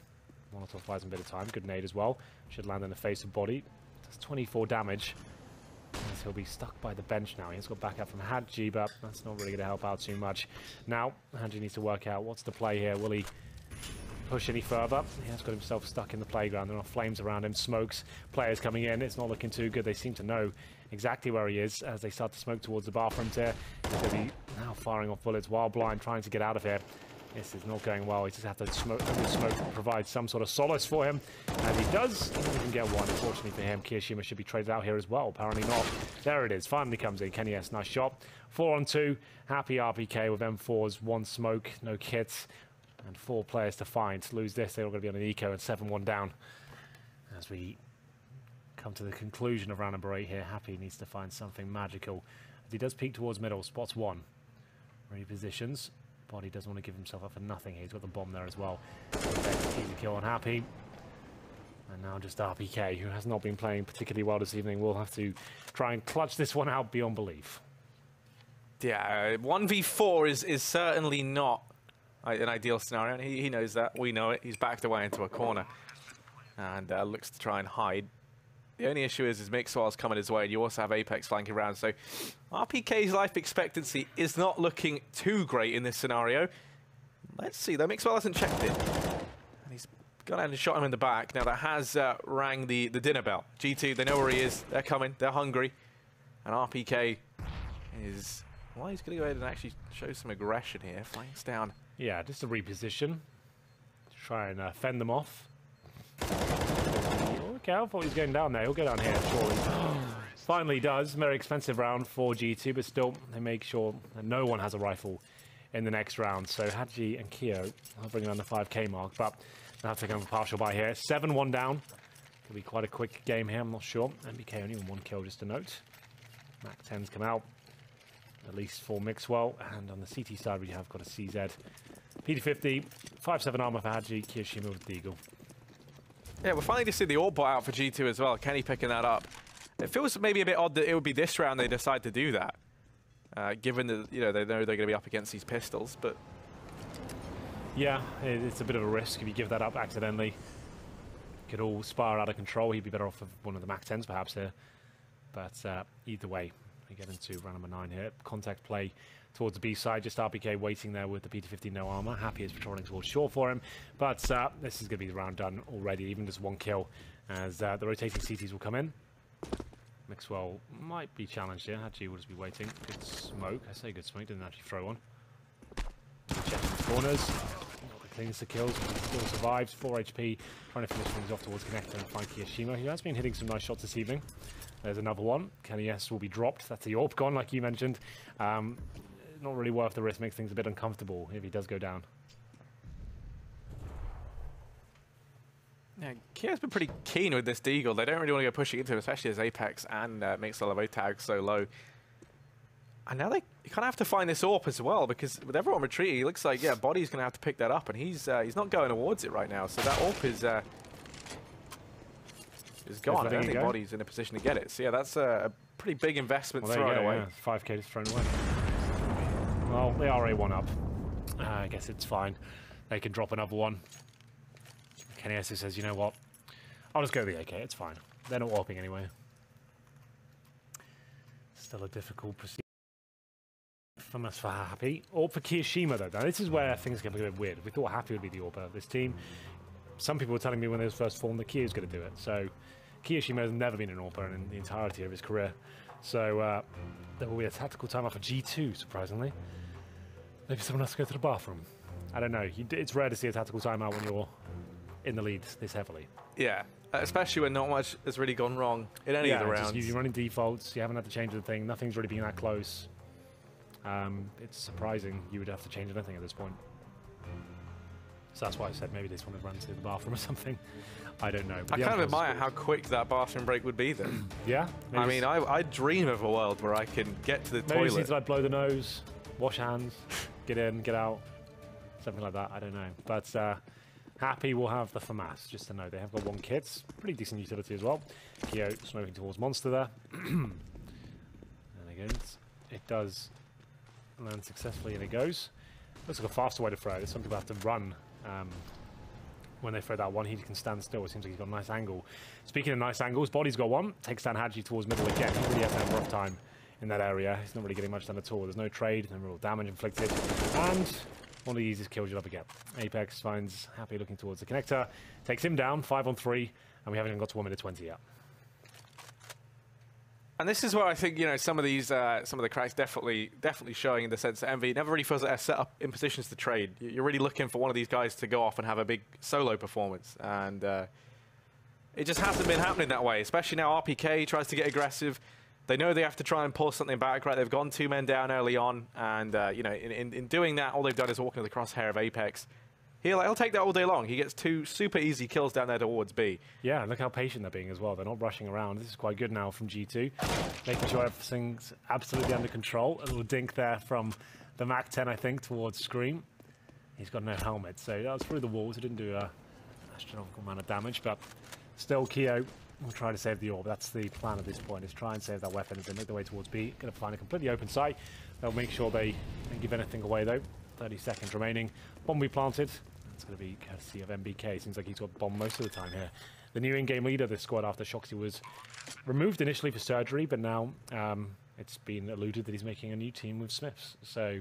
Molotov buys him a bit of time. Good nade as well. Should land in the face of Body. Does 24 damage. As he'll be stuck by the bench now. He's got backup from Hadji, but that's not really going to help out too much. Now, Hadji needs to work out what's the play here. Will he push any further? He has got himself stuck in the playground. There are flames around him, smokes, players coming in. It's not looking too good. They seem to know exactly where he is as they start to smoke towards the bathrooms here. He's going to be now firing off bullets while blind, trying to get out of here. This is not going well. He just has to smoke provide some sort of solace for him. And he does. He doesn't even get one. Unfortunately for him, Kirishima should be traded out here as well. Apparently not. There it is. Finally comes in. Kenny S. Nice shot. 4-on-2. Happy RPK with M4s. 1 smoke. No kits. And 4 players to find. Lose this, they're all going to be on an eco and 7-1 down. As we come to the conclusion of round number 8 here, Happy needs to find something magical. As he does peek towards middle. Spots 1. Repositions. Body doesn't want to give himself up for nothing. He's got the bomb there as well. Easy kill on Happy. And now just RPK, who has not been playing particularly well this evening, will have to try and clutch this one out beyond belief. Yeah, 1v4 is certainly not an ideal scenario. He knows that. We know it. He's backed away into a corner and looks to try and hide. The only issue is Mixwell's coming his way, and you also have Apex flanking around. So RPK's life expectancy is not looking too great in this scenario. Let's see, though. Mixwell hasn't checked it. And he's gone out and shot him in the back. Now, that has rang the dinner bell. G2, they know where he is. They're coming. They're hungry. And RPK is... Well, he's going to go ahead and actually show some aggression here. Flanks down. Yeah, just a reposition. Try and fend them off. Okay, I thought he was going down there. He'll go down here, surely. Finally does. Very expensive round for G2, but still, they make sure that no one has a rifle in the next round. So Hadji and Keo are bringing on the 5k mark, but they'll have to go for partial buy here. 7-1 down. It'll be quite a quick game here, I'm not sure. MBK only 1 kill, just a note. Mac 10's come out. At least for Mixwell. And on the CT side, we have got a CZ. PD50, 5-7 armor for Hadji, Kiyoshima with the Eagle. Yeah, we're finally to see the AWP out for G2 as well. Kenny picking that up. It feels maybe a bit odd that it would be this round they decide to do that. Given that, they know they're going to be up against these pistols, but... Yeah, it's a bit of a risk if you give that up accidentally. It could all spiral out of control. He'd be better off with one of the Mac 10s perhaps here. But either way, we get into round number 9 here. Contact play towards the B side. Just RPK waiting there with the PT50 no armor. Happy is patrolling towards short for him. But this is going to be the round done already. Even just 1 kill as the rotating CTs will come in. Mixwell might be challenged here. Hadji will just be waiting. Good smoke. I say good smoke. Didn't actually throw one. Checking the corners. Not the cleanest of kills. But he still survives. 4 HP. Trying to finish things off towards Connector and find Kiyoshima. He has been hitting some nice shots this evening. There's another one. Kenny S will be dropped. That's the AWP gone, like you mentioned. Not really worth the risk. Makes things a bit uncomfortable if he does go down. Yeah, Kia's been pretty keen with this Deagle. They don't really want to go pushing into him, especially as Apex and Mixwell both tags so low. And now they kind of have to find this AWP as well, because with everyone retreating, it looks like, yeah, Body's going to have to pick that up, and he's not going towards it right now. So that AWP is gone. I don't think Body's in a position to get it. So yeah, that's a pretty big investment thrown away. Yeah. 5k just thrown away. Well, they are a 1-up. I guess it's fine. They can drop another one. Kenny S says, you know what? I'll just go with the AK. It's fine. They're not warping anyway. Still a difficult procedure from us for Happy. Or for Kiyoshima, though. Now, this is where things get a bit weird. We thought Happy would be the AWPer of this team. Some people were telling me when they was first formed that Kiyo's going to do it. So Kiyoshima has never been an AWPer in the entirety of his career. So there will be a tactical timeout for G2, surprisingly. Maybe someone has to go to the bathroom. I don't know. It's rare to see a tactical timeout when you're in the lead this heavily. Yeah, especially when not much has really gone wrong in any of the rounds. You're running defaults, you haven't had to change the thing, nothing's really been that close. It's surprising you would have to change anything at this point. So that's why I said maybe they just want to run to the bathroom or something. I don't know. But I kind of admire how quick that bathroom break would be then. Yeah? I mean, I dream of a world where I can get to the toilet. Maybe need to blow the nose, wash hands, get in, get out, something like that, I don't know. But Happy will have the FAMAS, just to know. They have got 1 kit, pretty decent utility as well. Keo smoking towards Monster there. And again, it does land successfully, and it goes. Looks like a faster way to throw it. Some people have to run when they throw that one. He can stand still. It seems like he's got a nice angle. Speaking of nice angles, Body's got one. Takes down Hadji towards middle again. He really has to have a rough time in that area. He's not really getting much done at all. There's no trade, no real damage inflicted. And one of the easiest kills you'll ever get. Apex finds Happy looking towards the connector. Takes him down, 5-on-3, and we haven't even got to 1 minute 20 yet. And this is where I think, some of the cracks definitely showing, in the sense that Envy never really feels like they're set up in positions to trade. You're really looking for one of these guys to go off and have a big solo performance, and it just hasn't been happening that way. Especially now, RPK tries to get aggressive. They know they have to try and pull something back, right? They've gone 2 men down early on, and in doing that, all they've done is walk into the crosshair of Apex. He'll take that all day long. He gets 2 super easy kills down there towards B. Yeah, look how patient they're being as well. They're not rushing around. This is quite good now from G2. Making sure everything's absolutely under control. A little dink there from the Mac-10, I think, towards Scream. He's got no helmet, so that was through the walls. It didn't do an astronomical amount of damage, but still Keo will try to save the orb. That's the plan at this point, is try and save that weapon as they make their way towards B. Going to find a completely open site. They'll make sure they don't give anything away, though. 30 seconds remaining. Bomb will be planted. It's going to be courtesy of MBK. Seems like he's got bomb most of the time here. The new in-game leader of this squad after Shoxy was removed initially for surgery, but now it's been alluded that he's making a new team with Smiths. So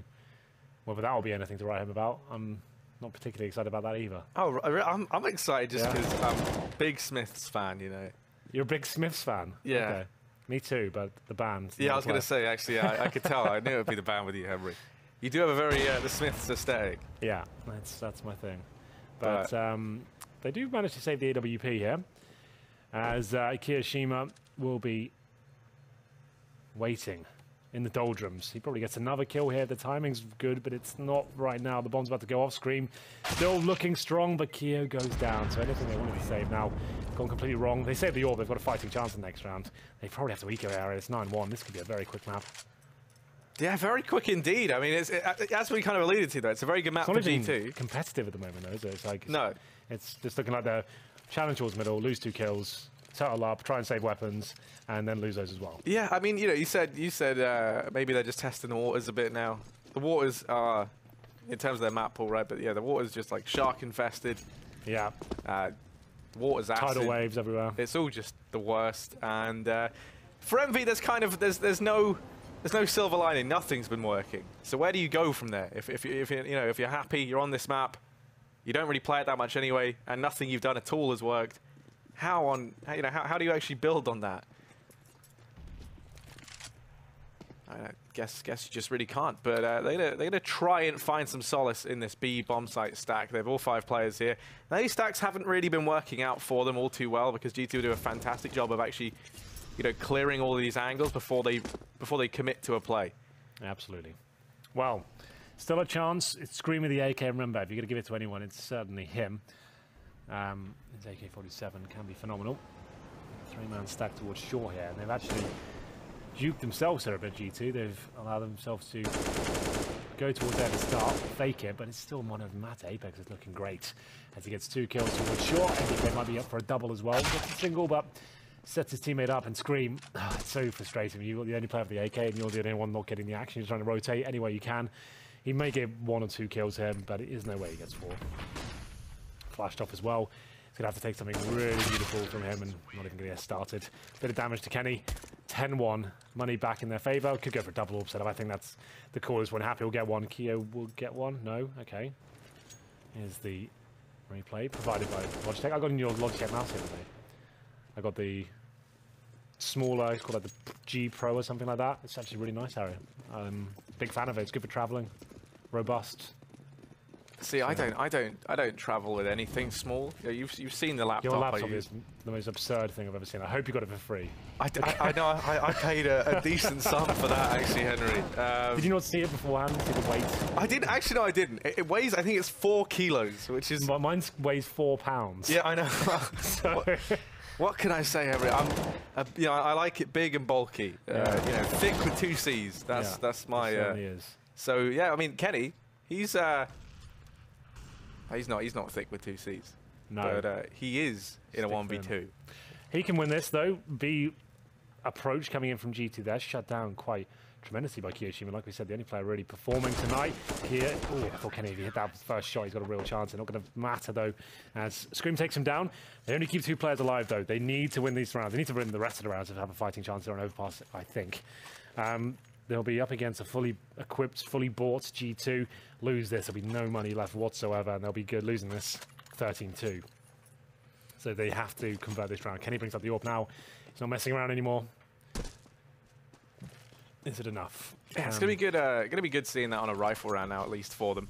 whether that will be anything to write home about, I'm not particularly excited about that either. Oh, I'm excited just because I'm a big Smiths fan, you know. You're a big Smiths fan? Yeah. Okay. Me too, but the band. Yeah, I was going to say, actually, I could tell. I knew it would be the band with you, Henry. You do have a very the Smiths aesthetic. Yeah, that's my thing. But they do manage to save the AWP here, as Kiyoshima will be waiting in the doldrums. He probably gets another kill here. The timing's good, but it's not right now. The bomb's about to go off. Scream still looking strong, but Keo goes down. So anything they wanted to save now gone completely wrong. They save the orb. They've got a fighting chance in the next round. They probably have to eco area. It's 9-1. This could be a very quick map. Yeah, very quick indeed. I mean, as we kind of alluded to, though, it's a very good map for G2. Competitive at the moment, though, is it? It's like, no. It's just looking like the challenge towards middle, lose 2 kills, settle up, try and save weapons, and then lose those as well. Yeah, I mean, you know, you said maybe they're just testing the waters a bit now. The waters are, in terms of their map pool, right? But yeah, the water's just like shark infested. Yeah. Water's acid. Tidal waves everywhere. It's all just the worst. And for EnVy, there's no silver lining. Nothing's been working. So where do you go from there? If you're happy, you're on this map, you don't really play it that much anyway, and nothing you've done at all has worked. How do you actually build on that? I guess you just really can't. But they're gonna try and find some solace in this B bomb site stack. They have all 5 players here. Now, these stacks haven't really been working out for them all too well, because G2 do a fantastic job of actually, clearing all of these angles before they commit to a play. Absolutely. Well, still a chance. It's Scream with the AK. Remember, if you're going to give it to anyone, it's certainly him. His AK-47 can be phenomenal. 3-man stack towards shore here, and they've actually duped themselves here a bit, G2. They've allowed themselves to go towards there to start, fake it, but it's still one of Matt. Apex is looking great as he gets 2 kills towards shore. MBK might be up for a double as well. Gets a single, but sets his teammate up and Scream. It's so frustrating. You're the only player with the AK and you're the only one not getting the action. You're trying to rotate any way you can. He may get 1 or 2 kills here, but it is no way he gets 4. Flashed off as well. He's going to have to take something really beautiful from him and not even going to get started. Bit of damage to Kenny. 10-1. Money back in their favour. Could go for a double orb setup. I think that's the coolest one. Happy will get 1. Keo will get 1. No? Okay. Here's the replay provided by Logitech. I got in your Logitech mouse here today. I got the smaller, it's called like the G Pro or something like that. It's actually really nice, Harry. Big fan of it. It's good for traveling. Robust. See, so, I don't travel with anything small. You've seen the laptop. Your laptop is the most absurd thing I've ever seen. I hope you got it for free. I know. I paid a decent sum for that, actually, Henry. Did you not see it beforehand? See the weight? I didn't. Actually, no, I didn't. It weighs, I think it's 4 kilos, which is. Mine weighs 4 pounds. Yeah, I know. So... What can I say, Henry? I like it big and bulky. Thick with 2 C's. That's my. It certainly is. So yeah, I mean, Kenny, he's not thick with 2 C's. No, but he is in a 1v2. He can win this though. B approach coming in from G2 there, shut down quite tremendously by Kiyoshima. Like we said, the only player really performing tonight here. Oh, I thought Kenny, if he hit that first shot, he's got a real chance. It's not going to matter though, as Scream takes him down. They only keep 2 players alive though. They need to win these rounds. They need to win the rest of the rounds to have a fighting chance there on Overpass, I think. They'll be up against a fully equipped, fully bought G2. Lose this, there'll be no money left whatsoever, and they'll be good losing this 13-2. So they have to convert this round. Kenny brings up the orb now. He's not messing around anymore. Is it enough? Yeah, it's gonna be good. Gonna be good seeing that on a rifle round now, at least for them.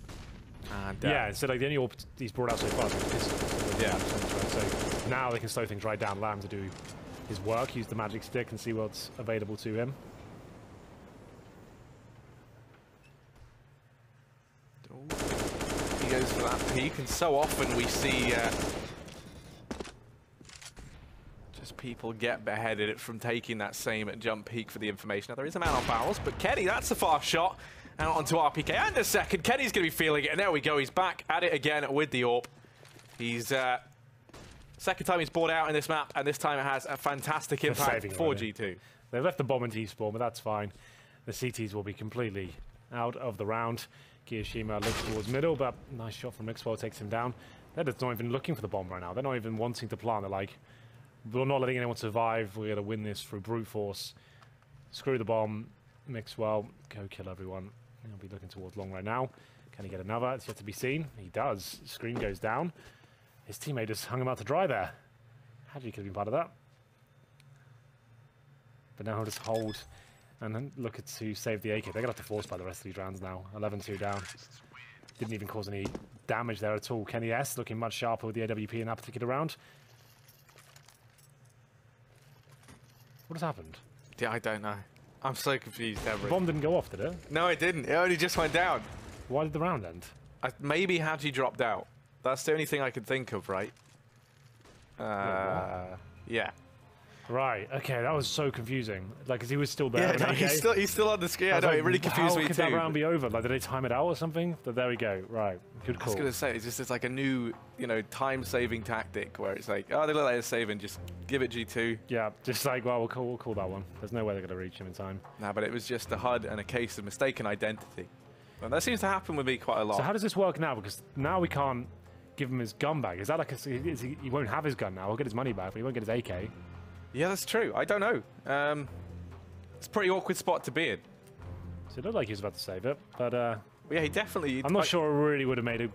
And, yeah, so like the only orb he's brought out so far is yeah. So now they can slow things right down. Allow him to do his work, use the magic stick, and see what's available to him. He goes for that peek, and so often we see just people get beheaded from taking that same jump peek for the information. Now, there is a man on barrels, but Kenny, that's a far shot. Out onto RPK, and a second. Kenny's going to be feeling it, and there we go. He's back at it again with the AWP. He's second time he's bought out in this map, and this time it has a fantastic impact for G2. They've left the bomb in T-spawn, but that's fine. The CTs will be completely out of the round. Kiyoshima looks towards middle, but nice shot from Mixwell takes him down. They're just not even looking for the bomb right now. They're not even wanting to plant. They're like, we're not letting anyone survive. We're going to win this through brute force. Screw the bomb. Mixwell, go kill everyone. He'll be looking towards long right now. Can he get another? It's yet to be seen. He does. Screen goes down. His teammate just hung him out to dry there. Hadji could have been part of that. But now he'll just hold and then look to save the AK. They're going to have to force by the rest of these rounds now. 11-2 down. Didn't even cause any damage there at all. Kenny S looking much sharper with the AWP in that particular round. What has happened? Yeah, I don't know. I'm so confused, Everett. The bomb didn't go off, did it? No, it didn't. It only just went down. Why did the round end? Maybe Hadji dropped out. That's the only thing I could think of, right? Yeah. Right. Okay, that was so confusing. Like, because he was still there. Yeah, no, he's still on the screen. I know, it really confused me too. How could that round be over? Like, did they time it out or something? But there we go. Right. Good call. I was going to say, it's like a new, time-saving tactic where it's like, oh, they look like they're saving, just give it G2. Yeah, just like, well, we'll call that one. There's no way they're going to reach him in time. Nah, but it was just a HUD and a case of mistaken identity. And that seems to happen with me quite a lot. So how does this work now? Because now we can't give him his gun back. Is that like he won't have his gun now? He'll get his money back, but he won't get his AK. Yeah, that's true. I don't know. It's a pretty awkward spot to be in. So it looked like he was about to save it, but yeah, he definitely. I'm not sure it really would have made a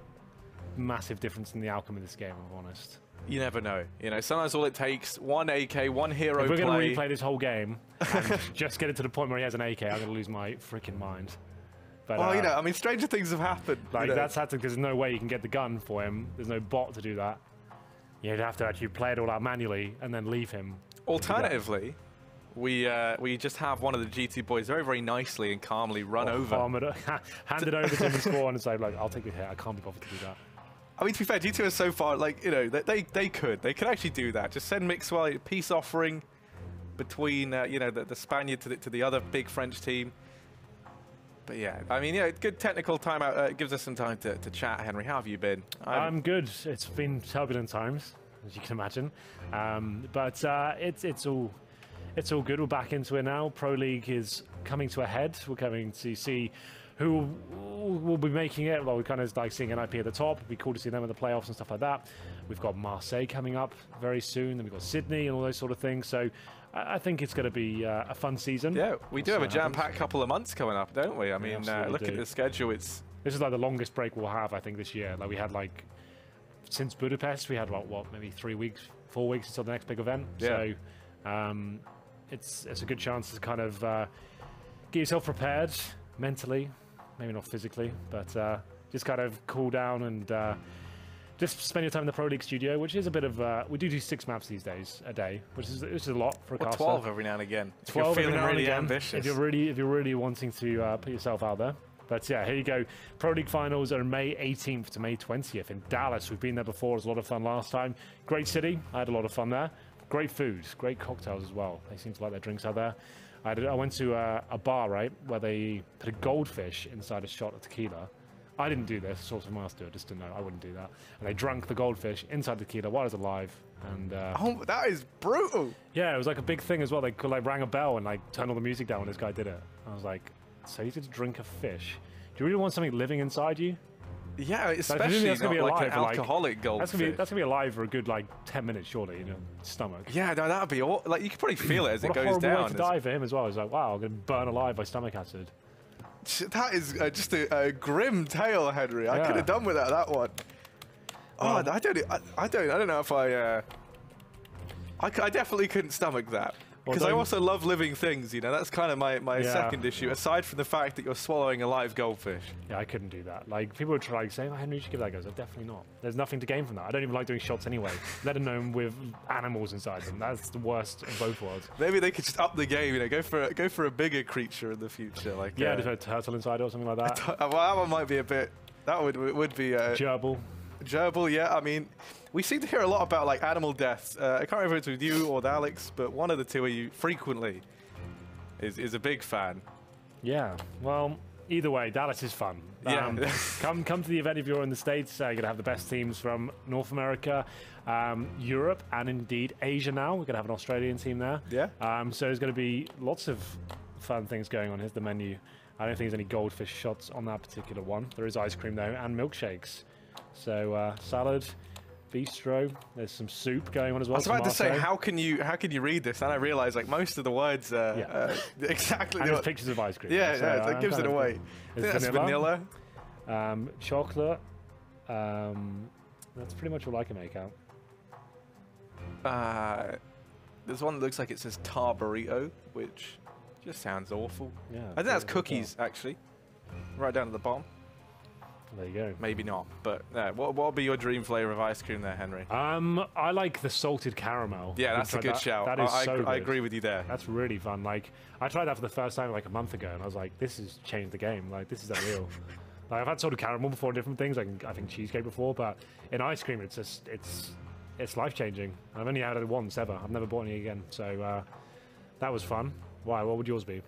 massive difference in the outcome of this game, if I'm honest. You never know. Sometimes all it takes, one AK, one hero if we're play. going to replay this whole game and just get it to the point where he has an AK, I'm going to lose my freaking mind. But, well, I mean, stranger things have happened. Like, that's happened because there's no way you can get the gun for him. There's no bot to do that. You'd have to actually play it all out manually and then leave him. Alternatively, we just have one of the G2 boys very, very nicely and calmly run over. Hand it over to him and score and say, like, I'll take the hit. I can't be bothered to do that. I mean, to be fair, G2 is so far, like, they could actually do that. Just send Mixwell a peace offering between, the Spaniard to the other big French team. But yeah, I mean, good technical timeout. It gives us some time to chat. Henry, how have you been? I'm good. It's been turbulent times, as you can imagine. But it's all good. We're back into it now. Pro League is coming to a head. We're coming to see who will be making it. Well, we're kind of like seeing an IP at the top. It'd be cool to see them in the playoffs and stuff like that. We've got Marseille coming up very soon. Then we've got Sydney and all those sort of things. So I think it's going to be a fun season. Yeah, we do have a jam-packed couple of months coming up, don't we? I mean, look at the schedule. This is like the longest break we'll have, I think, this year. Like we had since Budapest, we had what maybe 3 weeks, 4 weeks until the next big event. Yeah. So it's a good chance to kind of get yourself prepared mentally, maybe not physically, but just kind of cool down and just spend your time in the Pro League studio, which is a bit of we do 6 maps these days a day, which is a lot for a caster. 12 every now and again. 12 if you're feeling really again, ambitious. If you're really wanting to put yourself out there. But yeah, here you go. Pro League finals are May 18th to May 20th in Dallas. We've been there before. It was a lot of fun last time. Great city. I had a lot of fun there. Great food. Great cocktails as well. They seem to like their drinks out there. I went to a bar, right, where they put a goldfish inside a shot of tequila. I didn't do this. Someone else do it. Just didn't know. I wouldn't do that. And they drank the goldfish inside the tequila while it was alive. And oh, that is brutal. Yeah, it was like a big thing as well. They could rang a bell and turn all the music down when this guy did it. I was like, so you get to drink a fish? Do you really want something living inside you? Yeah, especially that's gonna be alive, an alcoholic goldfish. That's gonna be alive for a good 10 minutes, surely, in your stomach. Yeah, no, that'd be you could probably feel it as it goes down. What a horrible way to die for him as well. He's like, wow, I'm gonna burn alive by stomach acid. That is just a grim tale, Henry. I could have done without that one. Oh, I don't know if I definitely couldn't stomach that. Because I also love living things, that's kind of my second issue, aside from the fact that you're swallowing a live goldfish. Yeah, I couldn't do that. People would try saying, oh, Henry, you should give that a go. Definitely not. There's nothing to gain from that. I don't even like doing shots anyway, let alone with animals inside them. That's the worst of both worlds. Maybe they could just up the game, go for a bigger creature in the future. Just a turtle inside it or something like that. Well, that one might be a bit That would be gerbil. Gerbil, yeah. I mean, we seem to hear a lot about like animal deaths. I can't remember if it's with you or with Alex, but one of the two of you frequently is a big fan. Yeah. Well, either way, Dallas is fun. Yeah. Come to the event if you're in the States. You're gonna have the best teams from North America, Europe, and indeed Asia. Now we're gonna have an Australian team there. Yeah. So there's gonna be lots of fun things going on. Here's the menu. I don't think there's any goldfish shots on that particular one. There is ice cream though, and milkshakes. So salad, bistro. There's some soup going on as well. I was about to say, how can you read this? And I realised like most of the words exactly. And there's pictures of ice cream. Yeah, so, yeah, it gives it away. That's vanilla. Chocolate. That's pretty much all I can make out. There's one that looks like it says tar burrito, which just sounds awful. Yeah. I think that's cookies, actually. Right down at the bottom. There you go. Maybe not, but what would be your dream flavour of ice cream there, Henry? I like the salted caramel. Yeah, that's a good shout. That is so good. I agree with you there. That's really fun. Like, I tried that for the first time like a month ago, and I was like, this has changed the game. Like, this is unreal. Like, I've had salted caramel before, different things. Like, I think cheesecake before, but in ice cream, it's just it's life changing. I've only had it once ever. I've never bought any again. So that was fun. Why? What would yours be?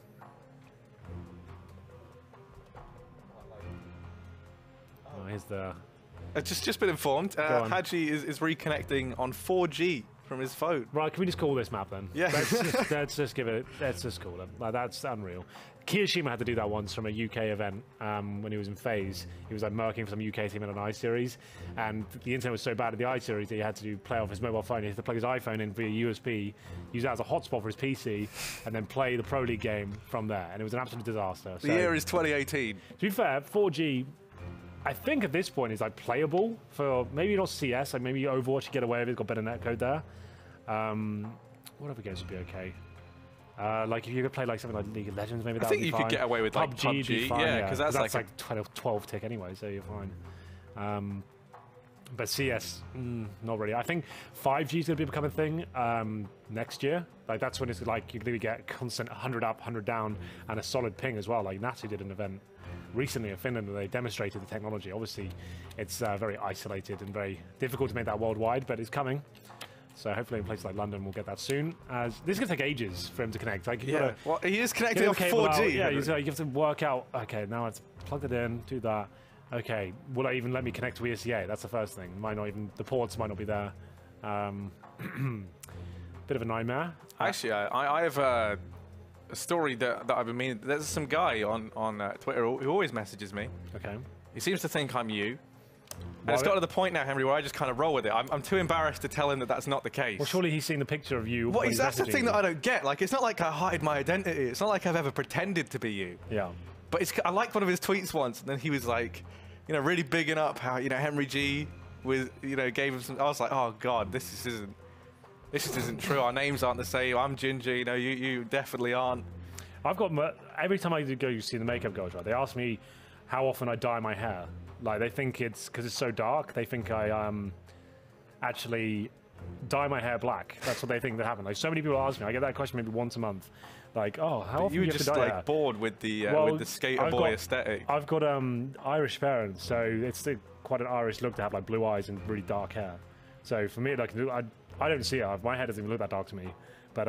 Oh, here's the. Just been informed. Haji is reconnecting on 4G from his phone. Right, can we just call this map then? Yeah. Let's just give it. Let's just call it. Like, that's unreal. Kiyoshima had to do that once from a UK event when he was in FaZe. He was like murking for some UK team in an I-Series, and the internet was so bad at the I-Series that he had to play off his mobile phone. He had to plug his iPhone in via USB, use that as a hotspot for his PC, and then play the Pro League game from there. And it was an absolute disaster. The year is 2018. To be fair, 4G. I think at this point is like playable for maybe not CS, like maybe Overwatch you get away with it, got better netcode there. What other games would be okay? Like if you could play like something like League of Legends, maybe that would be fine. I think you could get away with like PUBG, yeah, because that's like 12 tick anyway, so you're fine. But CS, not really. I think 5G is going to become a thing next year. Like that's when it's like you really get constant 100 up, 100 down, and a solid ping as well. Like Natsu did an event recently in Finland, and they demonstrated the technology. Obviously, it's very isolated and very difficult to make that worldwide, but it's coming. So hopefully in places like London we'll get that soon. As this is going to take ages for him to connect. Like, well, he is connecting on 4G. Yeah, you have to work out, okay, now I have to plug it in, do that. Okay, will it even let me connect to ESCA? That's the first thing. Might not even, the ports might not be there. Bit of a nightmare. Actually, I have a story that I've been meaning. There's some guy on Twitter who always messages me. Okay. He seems to think I'm you. And it's got to the point now, Henry, where I just kind of roll with it. I'm too embarrassed to tell him that that's not the case. Well, surely he's seen the picture of you. Well, that's the thing that I don't get. Like, it's not like I hide my identity. It's not like I've ever pretended to be you. Yeah. But I liked one of his tweets once, and then he was like, really bigging up how, Henry G was, gave him some. I was like, oh God, this isn't true. Our names aren't the same. I'm Ginger. You definitely aren't. I've got every time I go see the makeup girls, right? They ask me how often I dye my hair. Like they think it's because it's so dark. They think I actually dye my hair black. That's what they think that happened. Like so many people ask me. I get that question maybe once a month. Like, oh, how often do you have to dye hair? Bored with the skater boy aesthetic. I've got Irish parents, so it's quite an Irish look to have like blue eyes and really dark hair. So for me, like I don't see it. My hair doesn't even look that dark to me. But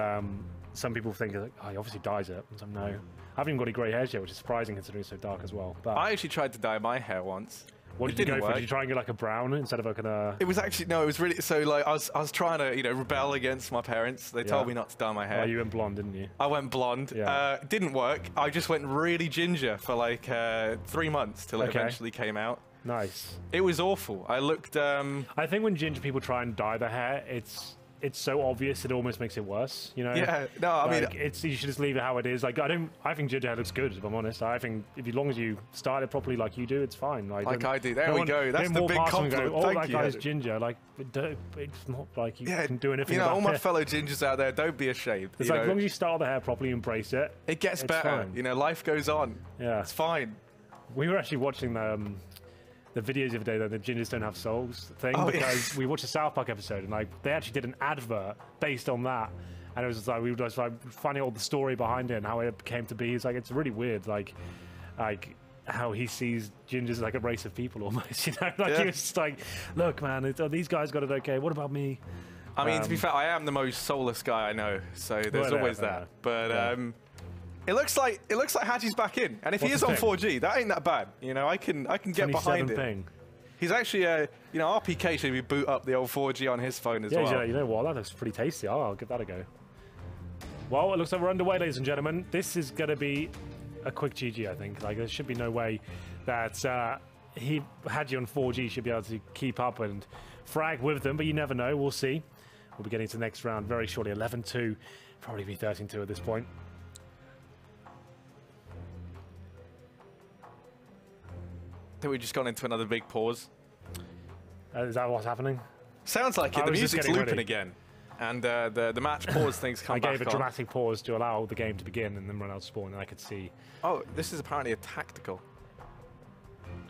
some people think like, oh, he obviously dyes it. So no. I haven't even got any grey hairs yet, which is surprising considering it's so dark as well. But I actually tried to dye my hair once. What did you go for? Did you try and get like a brown instead of like a... It was actually, no, it was really, so like I was trying to, rebel against my parents. They told me not to dye my hair. Oh, you went blonde, didn't you? I went blonde. Yeah. Didn't work. I just went really ginger for like 3 months till it eventually came out. Nice. It was awful. I looked... I think when ginger people try and dye their hair, it's so obvious it almost makes it worse, Yeah, no, I mean, you should just leave it how it is. Like I think ginger hair looks good, if I'm honest. I think as long as you style it properly like you do, it's fine. Like I do. There we go. That's the big compliment. Oh, that guy's ginger. Like it's not like you can do anything. All my fellow gingers out there, don't be ashamed. It's like as long as you style the hair properly, embrace it. It gets better. Fine. Life goes on. Yeah, it's fine. We were actually watching the videos of the day that the gingers don't have souls thing because we watched a South Park episode and like they actually did an advert based on that, and it was just like we were just like finding all the story behind it and how it came to be. It's like it's really weird. Like how he sees Gingers like a race of people almost, you know? Like he was just like, look, man, these guys got it okay. What about me? I mean, to be fair, I am the most soulless guy I know, so there's always that. But it looks like Haji's back in, and if he is on 4G, that ain't that bad. You know, I can get behind it. He's actually, you know, RPK should be boot up the old 4G on his phone as well. Yeah, you know what? That looks pretty tasty. I'll give that a go. Well, it looks like we're underway, ladies and gentlemen. This is going to be a quick GG, I think. Like, there should be no way that Haji on 4G should be able to keep up and frag with them, but you never know. We'll see. We'll be getting to the next round very shortly. 11-2, probably be 13-2 at this point. I think we've just gone into another big pause. Is that what's happening? Sounds like it. The music's looping again. And the match pause things come back on. I gave a dramatic pause to allow the game to begin and then run out spawn, and I could see... Oh, this is apparently a tactical.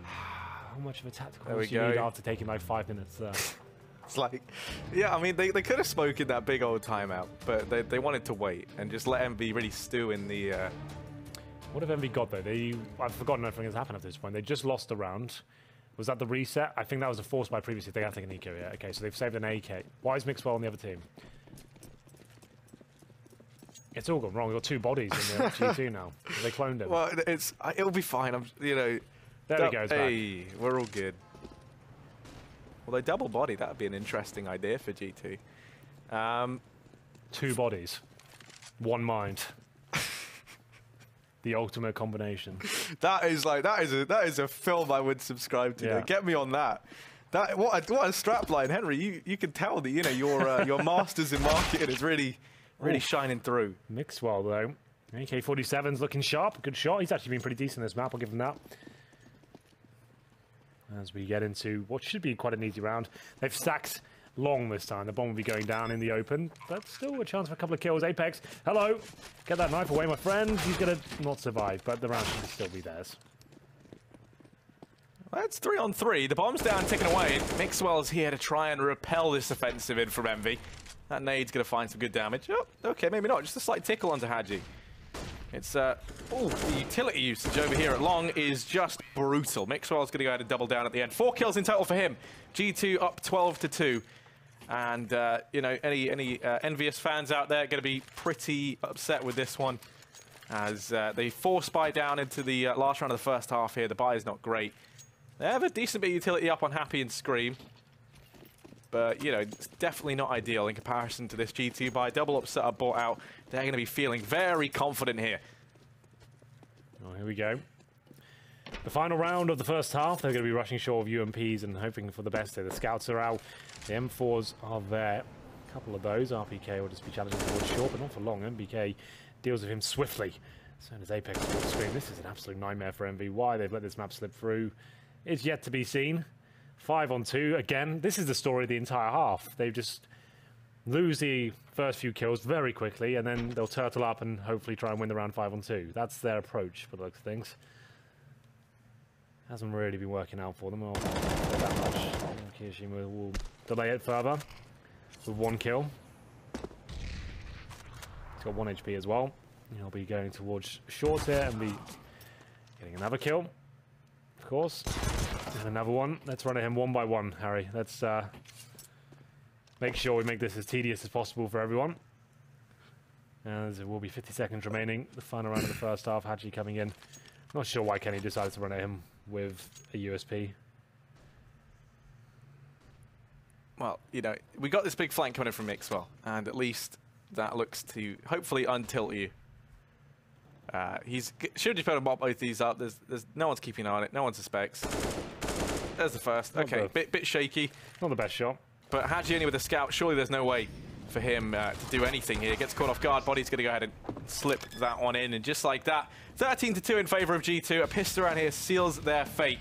How much of a tactical do you need after taking like 5 minutes there? It's like, yeah, I mean, they could have spoken that big old timeout, but they wanted to wait and just let EnVy really stew in the... What have EnVy got, though? I've forgotten everything that's happened at this point. They just lost a round. Was that the reset? I think that was a force by previously. They have taken an eco, yeah. Okay, so they've saved an AK. Why is Mixwell on the other team? It's all gone wrong. We've got 2 bodies in the G2 now. They cloned him. Well, it'll be fine. You know... There he goes back. Hey, we're all good. Although double body, that would be an interesting idea for G2. 2 bodies. 1 mind. The ultimate combination. That is a film I would subscribe to. Yeah. Get me on that. What a strapline, Henry. You can tell that, you know, your masters in marketing is really shining through. Mixwell though, AK-47's looking sharp. Good shot. He's actually been pretty decent in this map. I'll give him that. As we get into what should be quite an easy round, they've stacked long this time. The bomb will be going down in the open, but still a chance for a couple of kills. Apex, hello. Get that knife away, my friend. He's going to not survive, but the round should still be theirs. That's 3-on-3. The bomb's down, ticking away. Mixwell's here to try and repel this offensive in from EnVy. That nade's going to find some good damage. Oh, okay, maybe not. Just a slight tickle onto Haji. It's, the utility usage over here at long is just brutal. Mixwell's going to go ahead and double down at the end. 4 kills in total for him. G2 up 12-2. And, you know, any EnVyUs fans out there going to be pretty upset with this one. As they force buy down into the last round of the first half here. The buy is not great. They have a decent bit of utility up on Happy and Scream. But, you know, it's definitely not ideal in comparison to this G2 buy. Double up setup bought out. They're going to be feeling very confident here. Oh, here we go. The final round of the first half. They're going to be rushing short of UMPs and hoping for the best here. The scouts are out. The M4s are there. A couple of those. RPK will just be challenging towards short, but not for long. MBK deals with him swiftly. So does Apex towards Scream. This is an absolute nightmare for EnVy. Why they've let this map slip through is yet to be seen. 5-on-2. Again, this is the story of the entire half. They just lose the first few kills very quickly, and then they'll turtle up and hopefully try and win the round 5-on-2. That's their approach for the looks of things. Hasn't really been working out for them. Or that much. Kiyoshiima will delay it further with 1 kill. He's got 1 HP as well. He'll be going towards short here and be getting another kill, of course. And another one. Let's run at him 1 by 1, Harry. Let's make sure we make this as tedious as possible for everyone. As there will be 50 seconds remaining. The final round of the first half. Haji coming in. Not sure why Kenny decided to run at him with a USP. Well, you know, we got this big flank coming in from Mixwell, and at least that looks to hopefully untilt you. He's should just be able to mop both these up. There's no one's keeping an eye on it. No one suspects. There's the first. Okay, bit shaky. Not the best shot. But Haji only with a scout. Surely there's no way for him to do anything here. Gets caught off guard. Body's going to go ahead and slip that one in, and just like that, 13-2 in favor of G2. A pistol around here seals their fate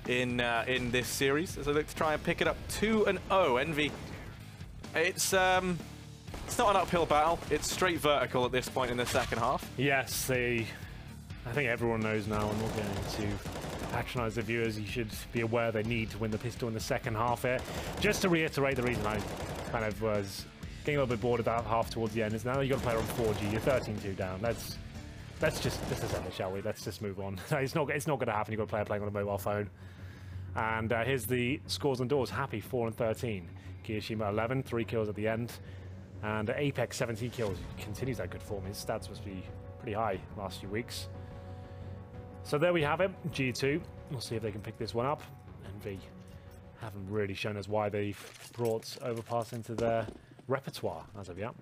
in this series as they look to try and pick it up 2-0. EnVy. It's not an uphill battle. It's straight vertical at this point in the second half. Yes, I think everyone knows now. I'm not going to patronize the viewers. You should be aware they need to win the pistol in the second half here. Just to reiterate, the reason I kind of was getting a little bit bored of that half towards the end is now you've got to play on 4G. You're 13-2 down. Let's let's end it, shall we? Let's just move on. It's not going to happen. You've got a player playing on a mobile phone. And here's the scores and doors. Happy 4 and 13. Kiyoshima 11, 3 kills at the end. And Apex 17 kills. He continues that good form. His stats must be pretty high last few weeks. So there we have it. G2. We'll see if they can pick this one up. EnVy haven't really shown us why they've brought Overpass into their repertoire as of yet.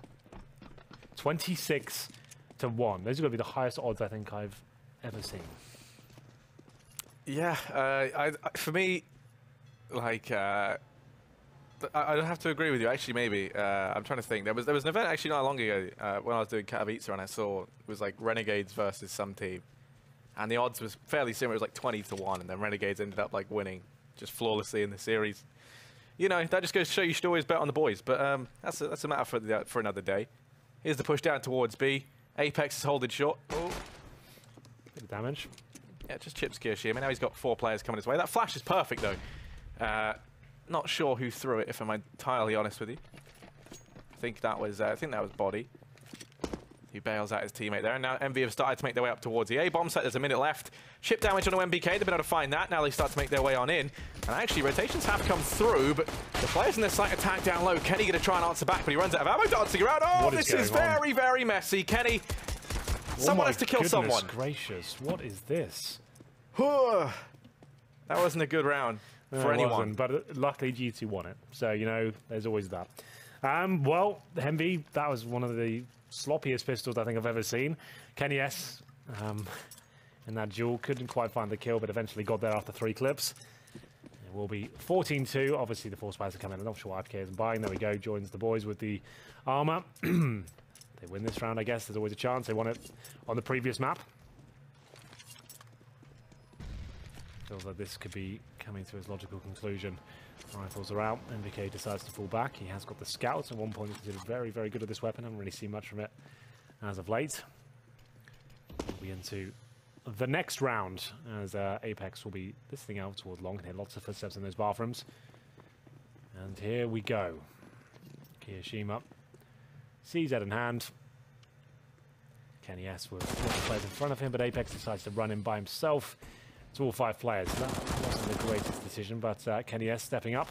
26 to 1. Those are going to be the highest odds I think I've ever seen. Yeah, for me, like, I have to agree with you. Actually, maybe I'm trying to think. There was an event actually not long ago when I was doing Katowice, and I saw it was like Renegades versus some team, and the odds was fairly similar. It was like 20 to 1, and then Renegades ended up like winning just flawlessly in the series. You know, that just goes to show you should always bet on the boys. But that's a matter for another day. Here's the push down towards B. Apex is holding short. Oh, Bit of damage. Yeah, just chips Kiyoshima. Now he's got 4 players coming his way. That flash is perfect though. Not sure who threw it, if I'm entirely honest with you. I think that was Body. He bails out his teammate there, and now EnVy have started to make their way up towards the A bomb site. There's a minute left. Chip damage on MBK. They've been able to find that. Now they start to make their way on in. And actually, rotations have come through, but the players in this site attack down low. Kenny going to try and answer back, but he runs out of ammo, dancing around. Oh, this is very, very messy. Kenny, someone has to kill someone. Gracious, what is this? That wasn't a good round for anyone. But luckily G2 won it. So, you know, there's always that. Well, EnVy, that was one of the sloppiest pistols I think I've ever seen. Kenny S, in that duel, couldn't quite find the kill, but eventually got there after 3 clips. It will be 14-2. Obviously, the 4 spies are coming in. I'm not sure RTK isn't buying. There we go. Joins the boys with the armor. They win this round, I guess. There's always a chance. They won it on the previous map. Feels like this could be coming to its logical conclusion. Rifles are out. MBK decides to fall back. He has got the scouts. At one point, he's considered very, very good at this weapon. I haven't really seen much from it as of late. We'll be into the next round as Apex will be this thing out towards long. Hear lots of footsteps in those bathrooms. And here we go. Kiyoshima. CZ in hand. Kenny S with 4 players in front of him, but Apex decides to run in by himself. It's all 5 players. That wasn't the greatest decision, but Kenny S stepping up.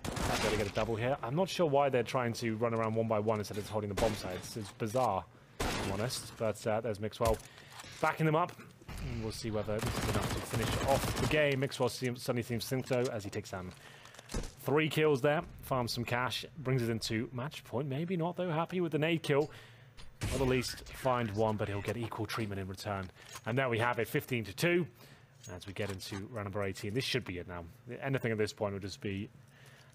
Might be able to get a double here. I'm not sure why they're trying to run around 1 by 1 instead of holding the bomb sites. It's bizarre, to be honest. But there's Mixwell backing them up. And we'll see whether this is enough to finish off the game. Mixwell suddenly seems synced as he takes down 3 kills there. Farms some cash. Brings it into match point. Maybe not, though. Happy with the nade kill. Or at least find 1, but he'll get equal treatment in return. And there we have it, 15-2. As we get into round number 18, this should be it now. Anything at this point would just be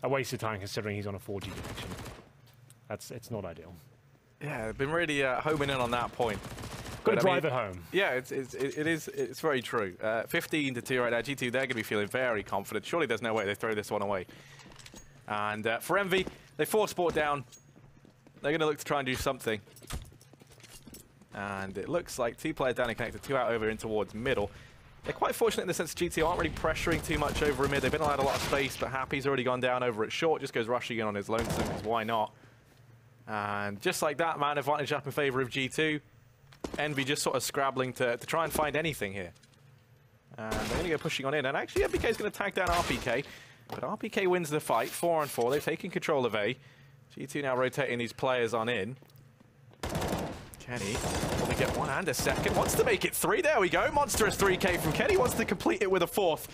a waste of time considering he's on a 4G connection. It's not ideal. Yeah, they've been really homing in on that point. Got to drive it home. Yeah, it's very true. 15-2 right now. G2, they're going to be feeling very confident. Surely there's no way they throw this one away. And for EnVy, they force Sport down. They're going to look to try and do something. And it looks like 2 players down and connected, 2 out over in towards middle. They're quite fortunate in the sense G2 aren't really pressuring too much over mid. They've been allowed a lot of space, but Happy's already gone down over at short. Just goes rushing in on his lonesome, because why not? And just like that, man advantage up in favor of G2. EnVy just sort of scrabbling to try and find anything here. And they're going to go pushing on in. And actually, MBK is going to tag down RPK. But RPK wins the fight, 4-on-4. They've taken control of A. G2 now rotating these players on in. Kenny will they get 1 and a second. Wants to make it 3. There we go. Monstrous 3K from Kenny. Wants to complete it with a 4th.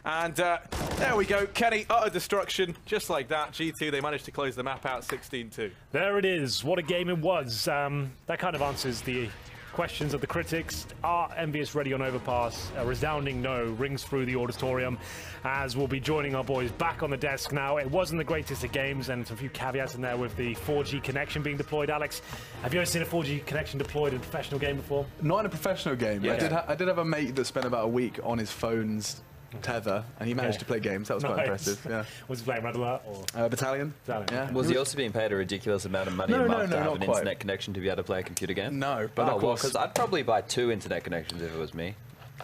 And there we go. Kenny, utter destruction. Just like that. G2, they managed to close the map out 16-2. There it is. What a game it was. That kind of answers the questions of the critics. Are EnVyUs ready on Overpass? A resounding no rings through the auditorium as we'll be joining our boys back on the desk now. It wasn't the greatest of games and a few caveats in there with the 4G connection being deployed. Alex, have you ever seen a 4G connection deployed in a professional game before? Not in a professional game. Yeah. I did have a mate that spent about a week on his phone's tether, and he managed to play games. That was quite impressive. Yeah. Was he playing Red Alert or Battalion? Yeah. Was he also being paid a ridiculous amount of money a month to have an internet connection to be able to play a computer game? No, but of course, because I'd probably buy 2 internet connections if it was me.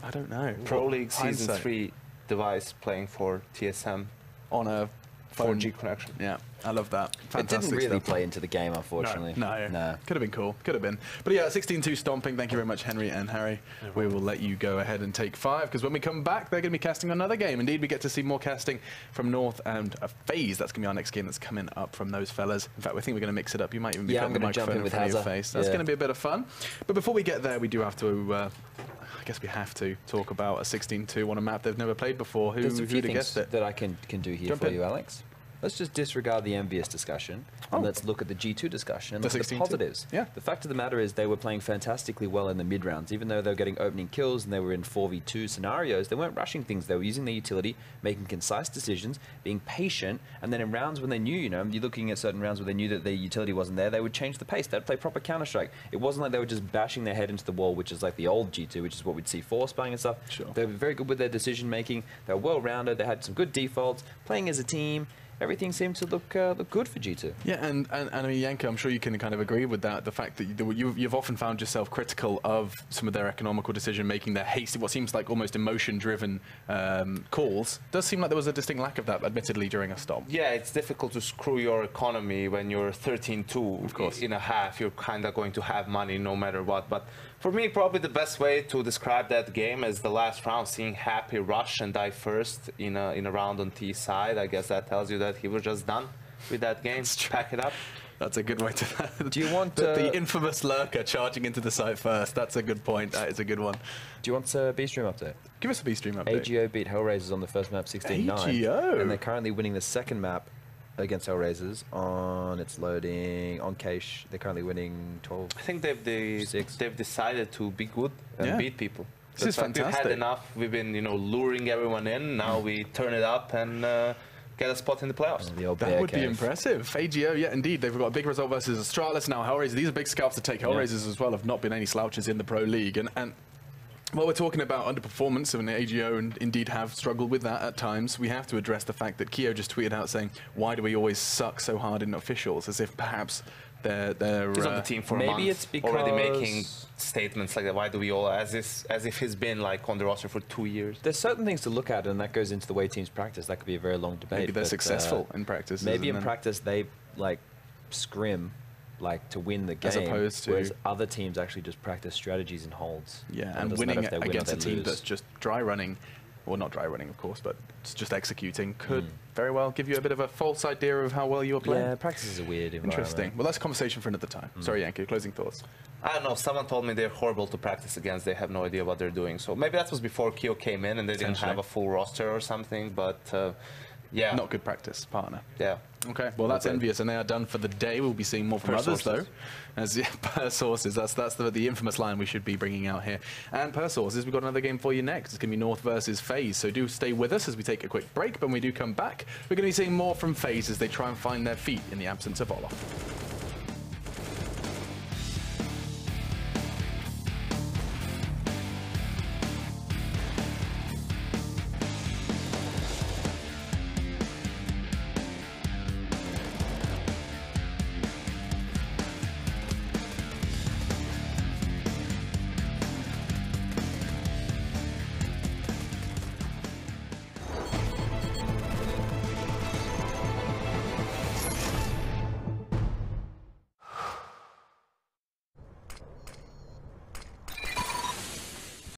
I don't know. Pro League Season 3 device playing for TSM on a 4G connection. Yeah, I love that. Fantastic. It didn't really stuff. play into the game, unfortunately. No. Could have been cool. Could have been. But yeah, 16-2 stomping. Thank you very much, Henry and Harry. We will let you go ahead and take 5, because when we come back, they're going to be casting another game. Indeed, we get to see more casting from North and FaZe. That's going to be our next game that's coming up from those fellas. In fact, we think we're going to mix it up. You might even be putting the microphone in front of your face. That's going to be a bit of fun. But before we get there, we do have to... I guess we have to talk about a 16-2 on a map they've never played before. There's a few things that I can do here for you, Alex. Let's just disregard the EnVyUs discussion and let's look at the G2 discussion and look at the positives. Yeah. The fact of the matter is they were playing fantastically well in the mid rounds. Even though they were getting opening kills and they were in 4v2 scenarios, they weren't rushing things. They were using their utility, making concise decisions, being patient, and then in rounds when they knew, you know, you're looking at certain rounds where they knew that their utility wasn't there, they would change the pace. They'd play proper Counter-Strike. It wasn't like they were just bashing their head into the wall, which is like the old G2, which is what we'd see Force playing and stuff. Sure. They were very good with their decision making. They were well-rounded. They had some good defaults, playing as a team. Everything seemed to look good for G2. Yeah, and I mean, Yanko, I'm sure you can kind of agree with that. The fact that you've often found yourself critical of some of their economical decision-making, their hasty, what seems like almost emotion-driven calls. Does seem like there was a distinct lack of that, admittedly, during a stop. Yeah, it's difficult to screw your economy when you're 13-2. Of course. In a half. You're kind of going to have money no matter what. But for me, probably the best way to describe that game is the last round, seeing Happy rush and die first in a round on T side. I guess that tells you that he was just done with that game. Pack it up. That's a good way to... Do you want... the infamous lurker charging into the site first. That's a good point. That is a good one. Do you want a B-Stream update? Give us a B-Stream update. AGO beat Hellraisers on the first map 16-9. AGO? And they're currently winning the second map against Hellraisers on... It's loading on Cache. They're currently winning 12. I think they've decided to be good and beat people. This is fantastic. We've had enough. We've been, luring everyone in. Now we turn it up and... get a spot in the playoffs. That would be impressive. AGO, yeah, indeed. They've got a big result versus Astralis now. Hellraisers, these are big scalps to take. Hellraisers as well have not been any slouches in the Pro League. And while we're talking about underperformance, and AGO indeed have struggled with that at times, we have to address the fact that Keo just tweeted out saying, why do we always suck so hard in officials? As if perhaps they're he's on the team for a month, it's because already making statements like that. Why do we all, as if he's been like on the roster for 2 years? There's certain things to look at, and that goes into the way teams practice. That could be a very long debate. Maybe they're successful in practice. Maybe in practice they like scrim to win the game, as opposed to, whereas other teams actually just practice strategies and holds. Yeah, and winning against a team that's just dry running. Well, not dry running, of course, but just executing could very well give you a bit of a false idea of how well you are playing. Yeah, practice is a weird environment. Interesting. Well, that's a conversation for another time. Sorry, Yankee, closing thoughts. I don't know. Someone told me they're horrible to practice against. They have no idea what they're doing. So maybe that was before Keo came in and they didn't have a full roster or something. But yeah. Not good practice, partner. Yeah. Okay, well, that's EnVyUs, and they are done for the day. We'll be seeing more from others, though. As per sources, that's the infamous line we should be bringing out here. And per sources, we've got another game for you next. It's going to be North versus FaZe, so do stay with us as we take a quick break. But when we do come back, we're going to be seeing more from FaZe as they try and find their feet in the absence of Olof.